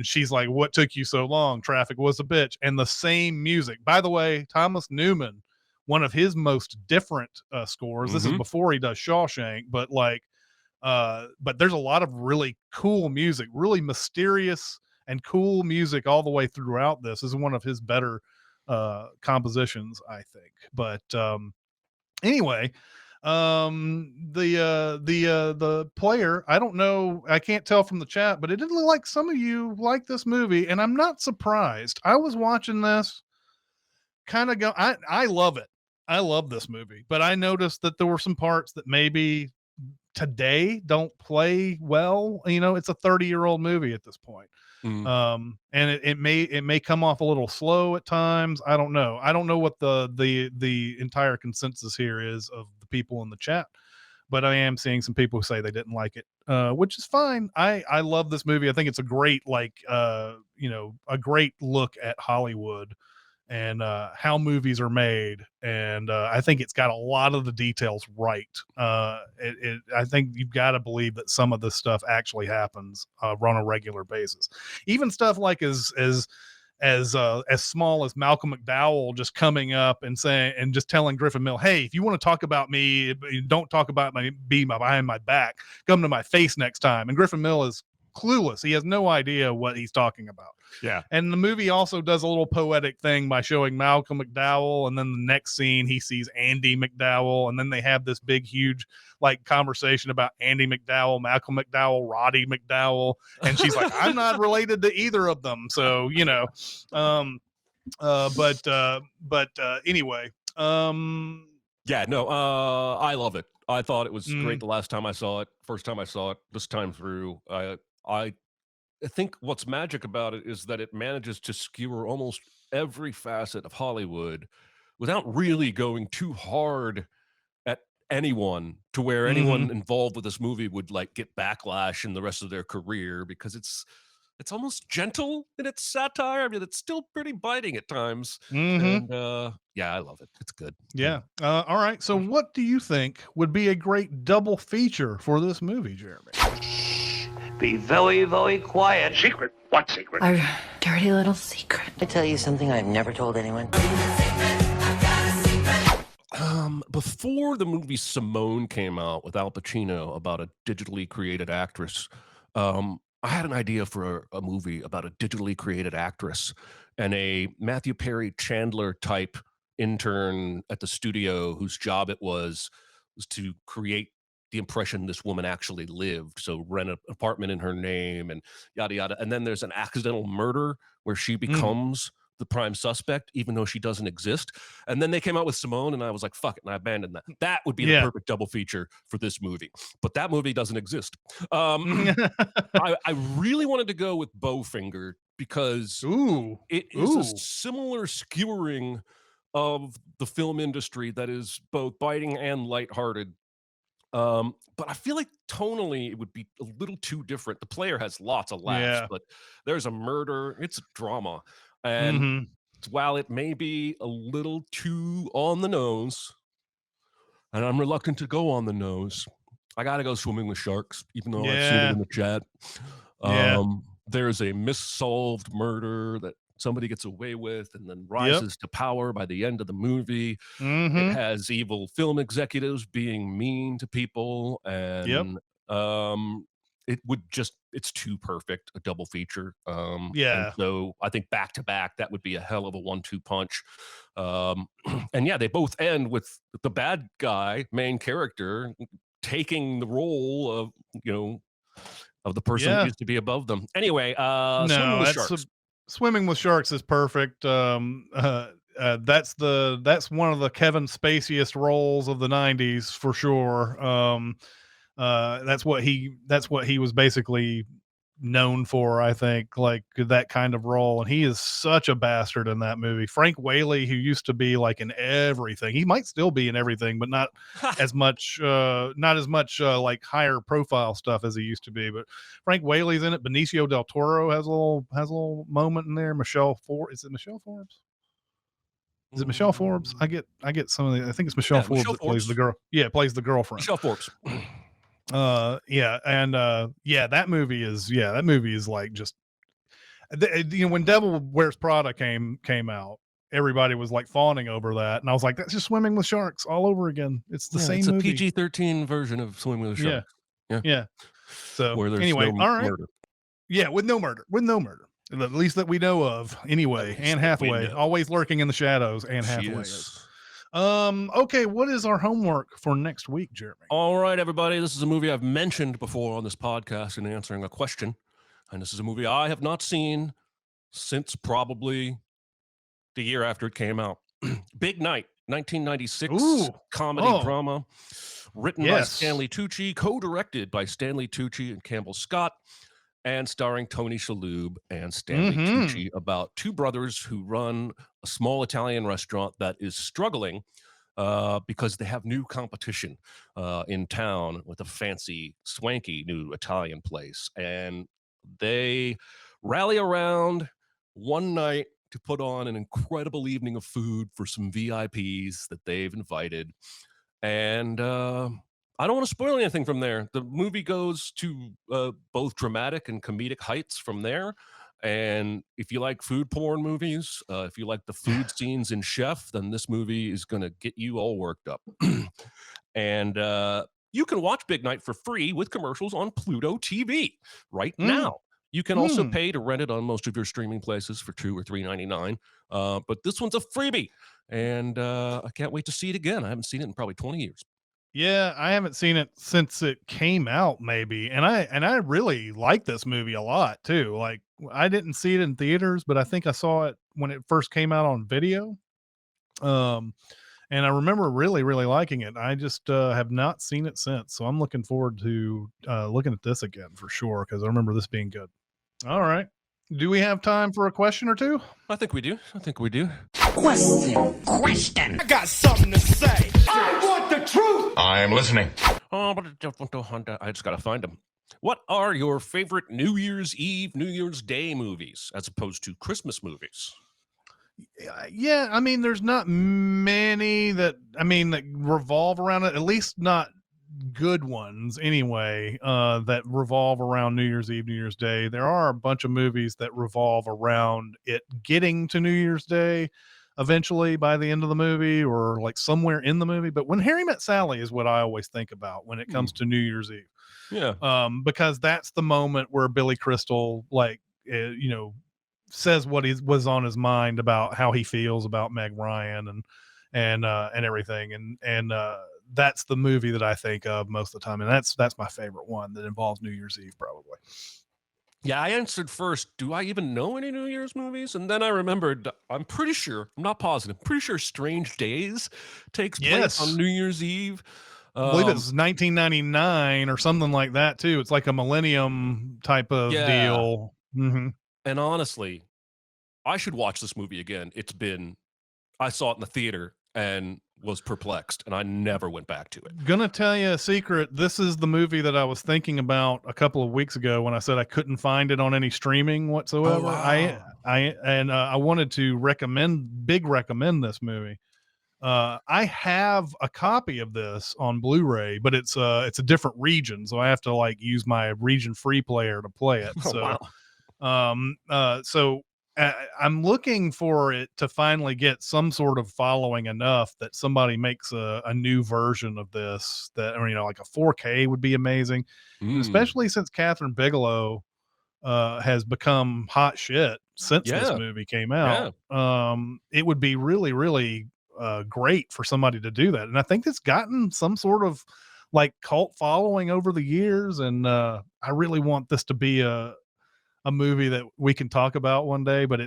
she's like, "What took you so long? Traffic was a bitch." And the same music, by the way, Thomas Newman, one of his most different scores. This is before he does Shawshank, but but there's a lot of really cool music, really mysterious and cool music all the way throughout. This is one of his better compositions, I think. But anyway, the player, I don't know, I can't tell from the chat, but it didn't look like some of you like this movie, and I'm not surprised. I was watching this kind of I love it. I love this movie, but I noticed that there were some parts that maybe today don't play well. It's a 30-year-old movie at this point. And it may come off a little slow at times. I don't know what the entire consensus here is of the people in the chat, but I am seeing some people who say they didn't like it, which is fine. I love this movie. I think it's a great a great look at Hollywood and how movies are made, and I think it's got a lot of the details right. I think you've got to believe that some of this stuff actually happens on a regular basis. Even stuff like as as small as Malcolm McDowell just coming up and saying and just telling Griffin Mill, hey, if you want to talk about me, don't talk about my behind my back. Come to my face next time. And Griffin Mill is clueless. He has no idea what he's talking about. Yeah. And the movie also does a little poetic thing by showing Malcolm McDowell, and then the next scene he sees Andy McDowell, and then they have this big, huge like conversation about Andy McDowell, Malcolm McDowell, Roddy McDowell, and she's like, I'm not related to either of them, so you know. Anyway, Yeah, no, I love it. I thought it was Mm. great the last time I saw it. First time I saw it, this time through, I think what's magic about it is that it manages to skewer almost every facet of Hollywood without really going too hard at anyone to where anyone involved with this movie would like get backlash in the rest of their career, because it's almost gentle in its satire. I mean, it's still pretty biting at times. And yeah, I love it. It's good. Yeah. All right. So, what do you think would be a great double feature for this movie, Jeremy? Be very, very quiet. Secret? What secret? Our dirty little secret. I tell you something I've never told anyone. Before the movie Simone came out with Al Pacino about a digitally created actress, I had an idea for a movie about a digitally created actress and a Matthew Perry Chandler type intern at the studio whose job it was to create the impression this woman actually lived. So rent an apartment in her name and yada yada. And then there's an accidental murder where she becomes the prime suspect, even though she doesn't exist. And then they came out with Simone, and I was like, fuck it, and I abandoned that. That would be the perfect double feature for this movie. But that movie doesn't exist. I really wanted to go with Bowfinger because it is a similar skewering of the film industry that is both biting and lighthearted. But I feel like tonally it would be a little too different. The player has lots of laughs, but there's a murder. It's a drama. And while it may be a little too on the nose, and I'm reluctant to go on the nose, I got to go Swimming with Sharks, even though I've seen it in the chat. There's a missolved murder that somebody gets away with and then rises to power by the end of the movie. It has evil film executives being mean to people, and it would just, it's too perfect a double feature. And so I think back to back, that would be a hell of a 1-2 punch. And yeah, they both end with the bad guy, main character, taking the role of, you know, of the person that used to be above them. Anyway, Swimming with Sharks. Swimming with Sharks is perfect. That's one of the Kevin Spaceyest roles of the 90s for sure. That's what he was basically known for, I think, like that kind of role. And he is such a bastard in that movie. Frank Whaley, who used to be like in everything, he might still be in everything, but not as much, like higher profile stuff as he used to be. But Frank Whaley's in it. Benicio del Toro has a little moment in there. Is it Michelle Forbes? Is it Michelle Forbes? I get some of the. I think it's Michelle Forbes that plays the girl. Yeah, plays the girlfriend. Michelle Forbes. That movie is like just, when Devil Wears Prada came out, everybody was like fawning over that, and I was like, that's just Swimming with Sharks all over again. It's the same movie. It's a PG-13 version of Swimming with Sharks. Yeah. So where there's anyway, no all right. murder. Yeah, with no murder, at least that we know of. Anyway, Anne Hathaway always lurking in the shadows. Anne Hathaway is. Okay, what is our homework for next week, Jeremy? All right, everybody. This is a movie I've mentioned before on this podcast in answering a question. And this is a movie I have not seen since probably the year after it came out. Big Night, 1996 comedy drama, written by Stanley Tucci, co-directed by Stanley Tucci and Campbell Scott, and starring Tony Shalhoub and Stanley Tucci, about two brothers who run a small Italian restaurant that is struggling because they have new competition in town with a fancy, swanky new Italian place. And they rally around one night to put on an incredible evening of food for some VIPs that they've invited. And I don't want to spoil anything from there. The movie goes to both dramatic and comedic heights from there. And if you like food porn movies, if you like the food scenes in Chef, then this movie is going to get you all worked up. And you can watch Big Night for free with commercials on Pluto TV right Mm, now. You can also mm. pay to rent it on most of your streaming places for $2 or $3.99. But this one's a freebie, and I can't wait to see it again. I haven't seen it in probably 20 years. Yeah, I haven't seen it since it came out, maybe, and I really like this movie a lot too. Like, I didn't see it in theaters, but I think I saw it when it first came out on video. Um, and I remember really, really liking it. I just have not seen it since, so I'm looking forward to looking at this again for sure because I remember this being good. All right, do we have time for a question or two? I think we do. I think we do. Question. I got something to say. I want the truth. I am listening. Oh, but I just got to find them. What are your favorite New Year's Eve, New Year's Day movies as opposed to Christmas movies? Yeah, I mean, there's not many that revolve around it. At least not good ones, anyway. That revolve around New Year's Eve, New Year's Day. There are a bunch of movies that revolve around it getting to New Year's Day, eventually by the end of the movie, or like somewhere in the movie. But When Harry Met Sally is what I always think about when it comes to New Year's Eve. Yeah. Because that's the moment where Billy Crystal, says what was on his mind about how he feels about Meg Ryan and everything, and that's the movie that I think of most of the time, and that's my favorite one that involves New Year's Eve, probably. Yeah, I answered first, do I even know any New Year's movies? And then I remembered, I'm pretty sure, I'm not positive, pretty sure Strange Days takes place on New Year's Eve. I believe it's 1999 or something like that too. It's like a millennium type of deal. Mm-hmm. And honestly, I should watch this movie again. I saw it in the theater and was perplexed, and I never went back to it. Gonna tell you a secret. This is the movie that I was thinking about a couple of weeks ago when I said I couldn't find it on any streaming whatsoever. Oh, wow. I wanted to recommend this movie. I have a copy of this on Blu-ray, but it's a different region, so I have to like use my region free player to play it. So, I'm looking for it to finally get some sort of following enough that somebody makes a new version of this that, like a 4K would be amazing. And especially since Catherine Bigelow has become hot shit since this movie came out. It would be really, really great for somebody to do that. And I think it's gotten some sort of like cult following over the years. And I really want this to be a movie that we can talk about one day, but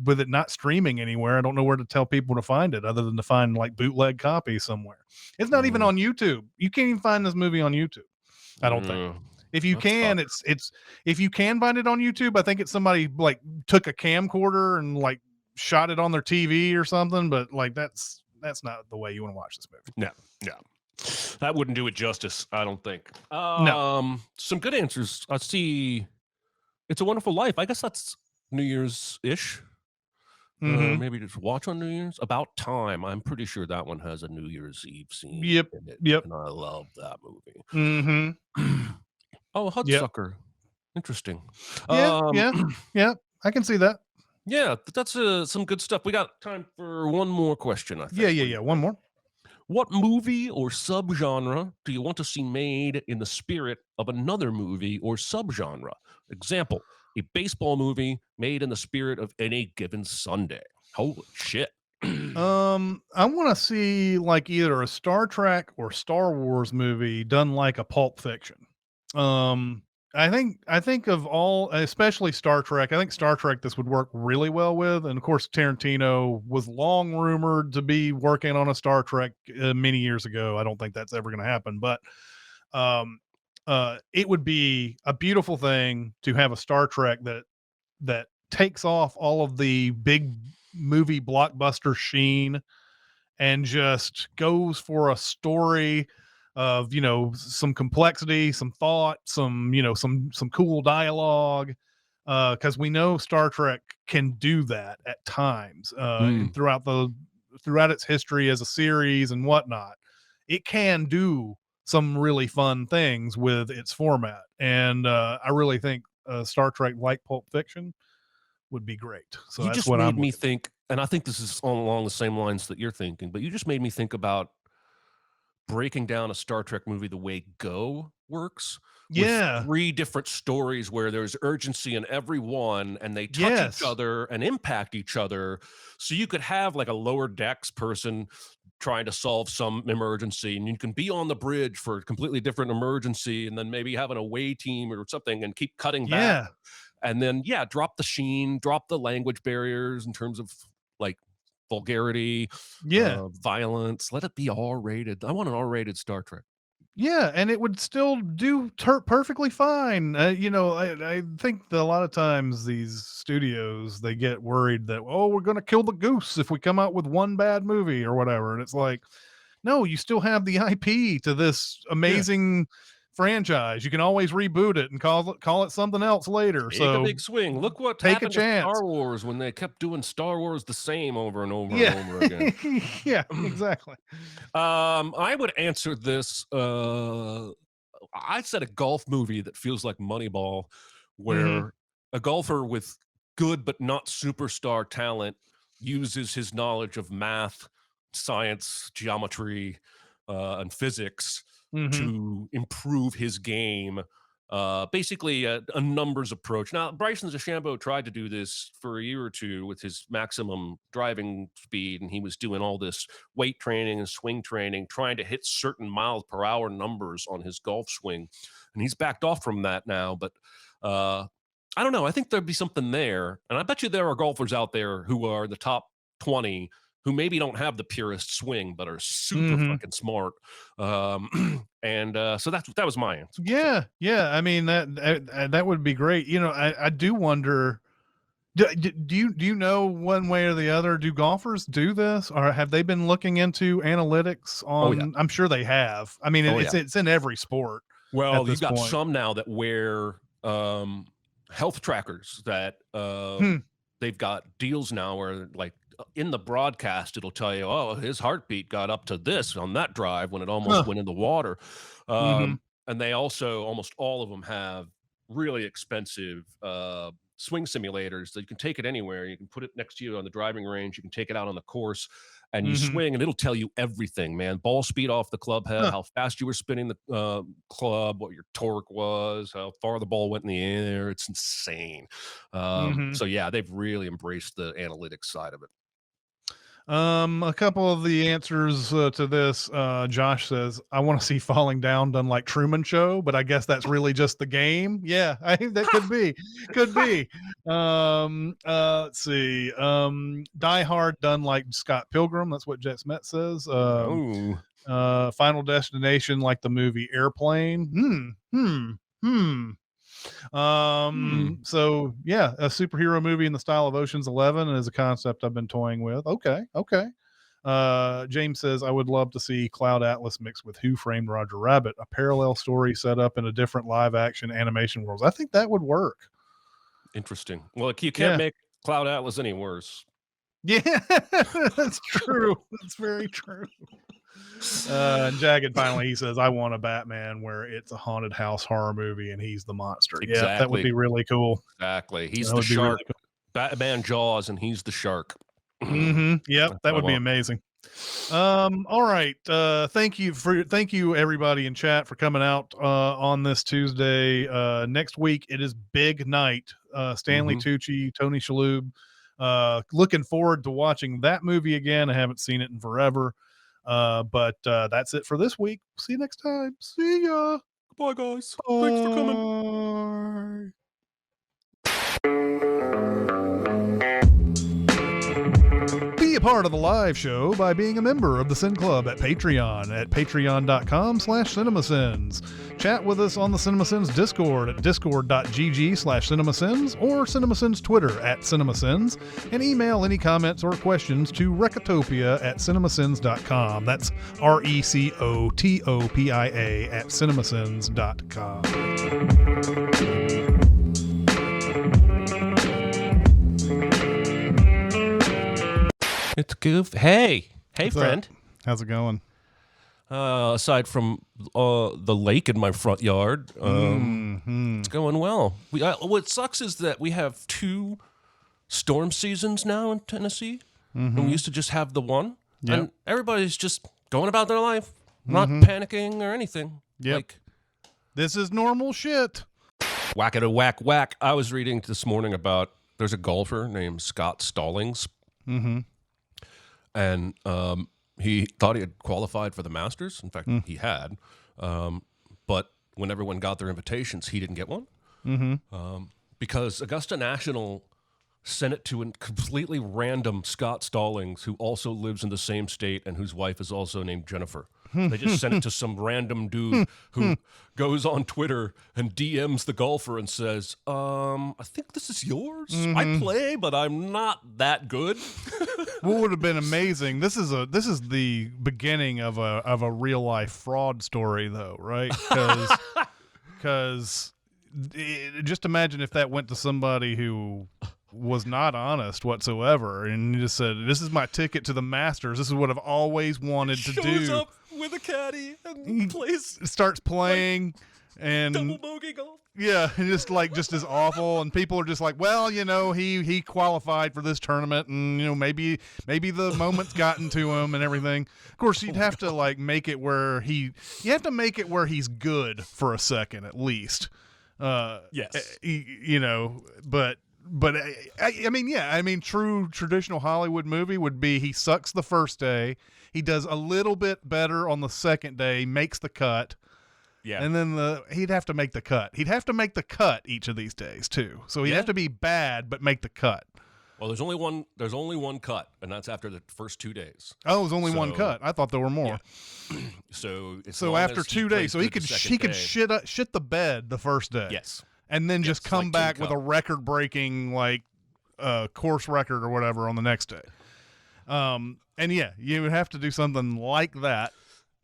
with it not streaming anywhere, I don't know where to tell people to find it other than to find like bootleg copies somewhere. It's not even on YouTube. You can't even find this movie on YouTube, I don't think. If you can, it's if you can find it on YouTube, I think it's somebody like took a camcorder and like shot it on their TV or something, but like that's not the way you want to watch this movie. No. That wouldn't do it justice, I don't think. No. Some good answers. I see It's a Wonderful Life. I guess that's New Year's-ish. Maybe just watch on New Year's. About Time. I'm pretty sure that one has a New Year's Eve scene in it. Yep. And I love that movie. Mm-hmm. Oh, Hudsucker. Interesting. Yeah. I can see that. Yeah, that's some good stuff. We got time for one more question, I think. Yeah. One more. What movie or subgenre do you want to see made in the spirit of another movie or subgenre? Example, a baseball movie made in the spirit of Any Given Sunday. Holy shit. I want to see like either a Star Trek or Star Wars movie done like a Pulp Fiction. I think of all, especially Star Trek. I think Star Trek this would work really well with, and of course Tarantino was long rumored to be working on a Star Trek many years ago. I don't think that's ever going to happen, but it would be a beautiful thing to have a Star Trek that takes off all of the big movie blockbuster sheen and just goes for a story of some complexity, some thought, some cool dialogue, because we know Star Trek can do that at times and throughout its history as a series and whatnot. It can do some really fun things with its format, and I really think Star Trek, like Pulp Fiction, would be great. So You that's just what made I'm me looking. think, and I think this is along the same lines that you're thinking, but you just made me think about breaking down a Star Trek movie the way Go works, with Yeah. 3 different stories where there's urgency in every one, and they touch each Yes. other and impact each other. So you could have like a lower decks person trying to solve some emergency, and you can be on the bridge for a completely different emergency, and then maybe have an away team or something and keep cutting back. Yeah. And then, yeah, drop the sheen, drop the language barriers in terms of like vulgarity, Yeah. violence. Let it be R-rated. I want an R-rated Star Trek. Yeah, and it would still do perfectly fine. I think that a lot of times these studios, they get worried that, oh, we're going to kill the goose if we come out with one bad movie or whatever. And it's like, no, you still have the IP to this amazing franchise. You can always reboot it and call it something else later. Take So a big swing. Look what take a happened to chance. Star Wars when they kept doing Star Wars the same over and over Yeah. and over again. Yeah, exactly. I would answer this. I said a golf movie that feels like Moneyball, where a golfer with good but not superstar talent uses his knowledge of math, science, geometry, and physics to improve his game. Basically a numbers approach. Now, Bryson DeChambeau tried to do this for a year or two with his maximum driving speed, and he was doing all this weight training and swing training, trying to hit certain miles per hour numbers on his golf swing. And he's backed off from that now, but I don't know. I think there'd be something there. And I bet you there are golfers out there who are the top 20 who maybe don't have the purest swing, but are super fucking smart. And so that was my answer. Yeah, yeah. I mean that would be great. I do wonder. Do you know one way or the other? Do golfers do this, or have they been looking into analytics on? yeah. I'm sure they have. I mean, Oh, it's in every sport. Well, at this you've got point. some now that wear health trackers that they've got deals now where, like, in the broadcast, it'll tell you, oh, his heartbeat got up to this on that drive when it almost went in the water. And they also, almost all of them have really expensive swing simulators that you can take it anywhere. You can put it next to you on the driving range. You can take it out on the course and you swing, and it'll tell you everything, man. Ball speed off the club head, how fast you were spinning the club, what your torque was, how far the ball went in the air. It's insane. So yeah, they've really embraced the analytics side of it. A couple of the answers to this. Josh says, I want to see Falling Down done like Truman Show, but I guess that's really just the game. Yeah, I think that could be. Let's see. Die Hard done like Scott Pilgrim. That's what Jet Smet says. Final Destination like the movie Airplane. So yeah, a superhero movie in the style of Ocean's 11 is a concept I've been toying with. Okay. James says, I would love to see Cloud Atlas mixed with Who Framed Roger Rabbit, a parallel story set up in a different live action animation worlds. I think that would work. Interesting. Well, you can't make Cloud Atlas any worse. Yeah, that's true. That's very true. And Jagged finally, he says, I want a Batman where it's a haunted house horror movie and he's the monster. Exactly. Yeah, that would be really cool. Exactly. He's the shark. Really cool. Batman Jaws, and he's the shark. Yep, that would be amazing. All right. Thank you everybody in chat for coming out on this Tuesday. Next week it is big night. Stanley Tucci, Tony Shalhoub. Looking forward to watching that movie again. I haven't seen it in forever. But that's it for this week. See you next time. See ya. Bye, guys. Thanks for coming. Be a part of the live show by being a member of the Sin Club at Patreon at patreon.com/cinemasins. Chat with us on the Cinemasins Discord at discord.gg/cinemasins or Cinemasins Twitter at Cinemasins, and email any comments or questions to Recotopia@cinemasins.com. That's RECOTOPIA at cinemasins.com. It's good. Hey, friend. How's it going? Aside from the lake in my front yard, it's going well. What sucks is that we have 2 Cinemasins now in Tennessee. And we used to just have the one. Yep. And everybody's just going about their life, not panicking or anything. Yep. Like, This is normal shit. whack-a-da whack whack. I was reading this morning about there's a golfer named Scott Stallings. And he thought he had qualified for the Masters. In fact, he had. But when everyone got their invitations, he didn't get one. Because Augusta National sent it to a completely random Scott Stallings, who also lives in the same state and whose wife is also named Jennifer. They just sent it to some random dude who goes on Twitter and DMs the golfer and says, I think this is yours. I play, but I'm not that good. What would have been amazing? This is the beginning of a real life fraud story, though, right? Because just imagine if that went to somebody who was not honest whatsoever, and just said, "This is my ticket to the Masters. This is what I've always wanted to do." Shows up with a caddy and plays, starts playing, and double bogey golf. yeah, and just is awful, and people are just like, well, he qualified for this tournament, and maybe the moment's gotten to him and everything. Of course, you'd have to make it where he's good for a second at least. Yes, but I mean, true traditional Hollywood movie would be he sucks the first day, he does a little bit better on the second day, makes the cut. Yeah. And then he'd have to make the cut. He'd have to make the cut each of these days too. So he'd have to be bad but make the cut. Well, there's only one cut, and that's after the first 2 days. Oh, there's only one cut. I thought there were more. Yeah. So after 2 days, so he could shit the bed the first day. Yes. And then just come back with a record-breaking course record or whatever on the next day. And yeah, you would have to do something like that.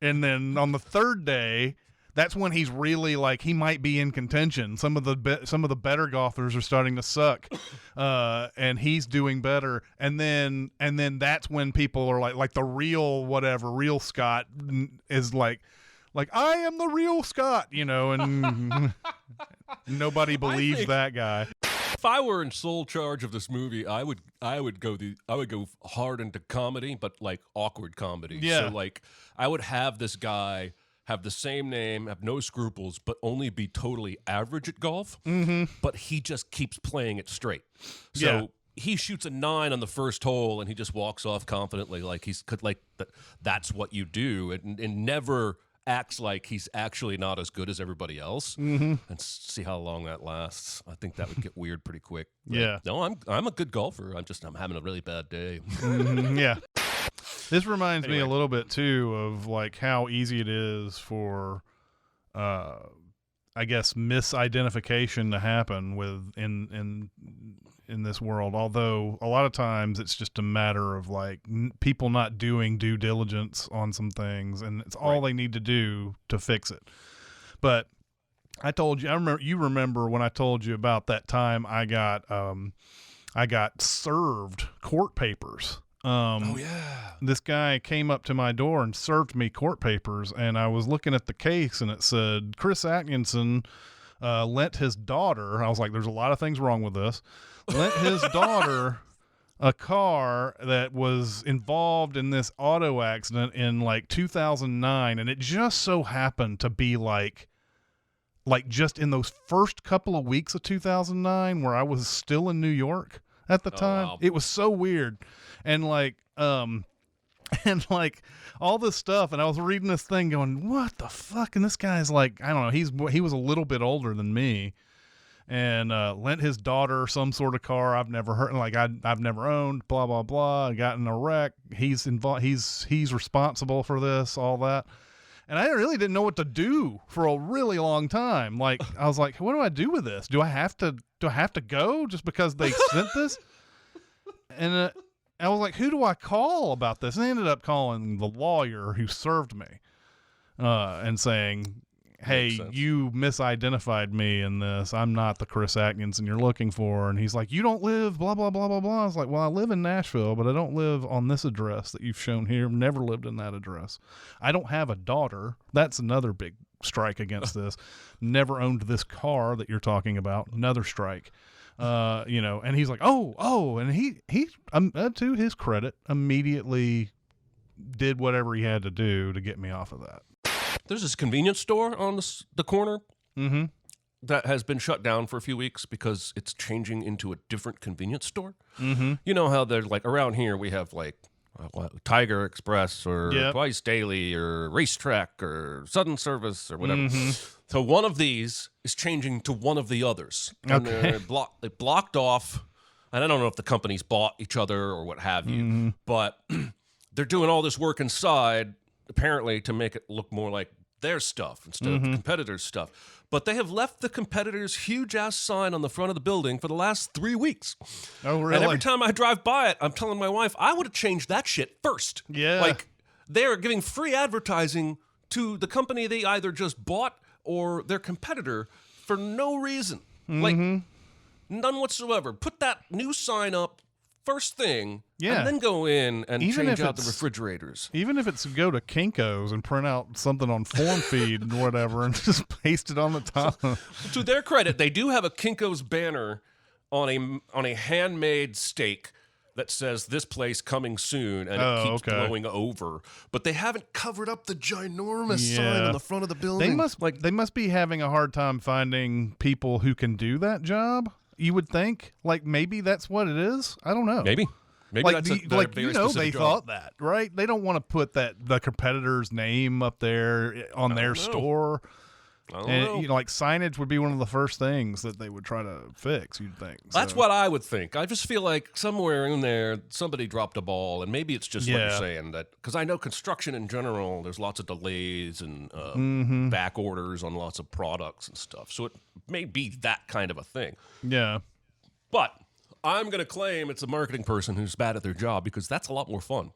And then on the third day, that's when he's really he might be in contention. Some of the better golfers are starting to suck, and he's doing better. And then that's when people are like the real Scott is like I am the real Scott, and nobody believes that guy. If I were in sole charge of this movie, I would go hard into comedy, but awkward comedy. Yeah. So I would have this guy have the same name, have no scruples, but only be totally average at golf. But he just keeps playing it straight. So he shoots a 9 on the first hole, and he just walks off confidently, that's what you do, and never acts like he's actually not as good as everybody else, and see how long that lasts. I think that would get weird pretty quick. Yeah. No, I'm a good golfer. I'm having a really bad day. Yeah. This reminds me a little bit too of how easy it is for, I guess, misidentification to happen in this world. Although a lot of times it's just a matter of people not doing due diligence on some things, and it's all they need to do to fix it. But I told you, you remember when I told you about that time I got served court papers. Oh yeah. This guy came up to my door and served me court papers, and I was looking at the case, and it said Chris Atkinson lent his daughter. I was like, there's a lot of things wrong with this. Lent his daughter a car that was involved in this auto accident in 2009, and it just so happened to be just in those first couple of weeks of 2009 where I was still in New York at the time. Wow. It was so weird. And all this stuff, and I was reading this thing going, what the fuck? And this guy's I don't know, he was a little bit older than me, and lent his daughter some sort of car I've never heard, I've never owned, blah blah blah. Got in a wreck. He's involved. He's responsible for this, all that. And I really didn't know what to do for a really long time. I was like, what do I do with this? Do I have to go just because they sent this? And I was like, who do I call about this? And I ended up calling the lawyer who served me, and saying, hey, you misidentified me in this. I'm not the Chris Atkinson you're looking for. And he's like, you don't live blah, blah, blah, blah, blah. I was like, well, I live in Nashville, but I don't live on this address that you've shown here. Never lived in that address. I don't have a daughter. That's another big strike against this. Never owned this car that you're talking about. Another strike. And he's like, oh, and he to his credit, immediately did whatever he had to do to get me off of that. There's this convenience store on the corner Mm-hmm. that has been shut down for a few weeks because it's changing into a different convenience store. Mm-hmm. You know how they're like around here we have like Tiger Express or Twice Daily or Racetrack or Sudden Service or whatever. Mm-hmm. So one of these is changing to one of the others. And they blocked off, and I don't know if the companies bought each other or what have you, but they're doing all this work inside apparently to make it look more like their stuff instead of the competitors' stuff. But they have left the competitors' huge-ass sign on the front of the building for the last 3 weeks. Oh, really? And every time I drive by it, I'm telling my wife, I would have changed that shit first. Yeah. Like, they're giving free advertising to the company they either just bought or their competitor for no reason. Like, none whatsoever. Put that new sign up first thing, and then go in and change out the refrigerators. Even if it's go to Kinko's and print out something on form feed and whatever and just paste it on the top. To their credit, they do have a Kinko's banner on a handmade steak that says this place coming soon, and it keeps blowing over. But they haven't covered up the ginormous sign on the front of the building. They must be having a hard time finding people who can do that job. You would think, like, maybe that's what it is. I don't know. Maybe like that's they thought that, right? They don't want to put the competitor's name up there on their store. I don't know. Like signage would be one of the first things that they would try to fix. You'd think that's what I would think. I just feel like somewhere in there somebody dropped a ball, and maybe it's just what you're saying, that because I know construction in general, there's lots of delays and back orders on lots of products and stuff. So it may be that kind of a thing. Yeah, but I'm going to claim it's a marketing person who's bad at their job because that's a lot more fun.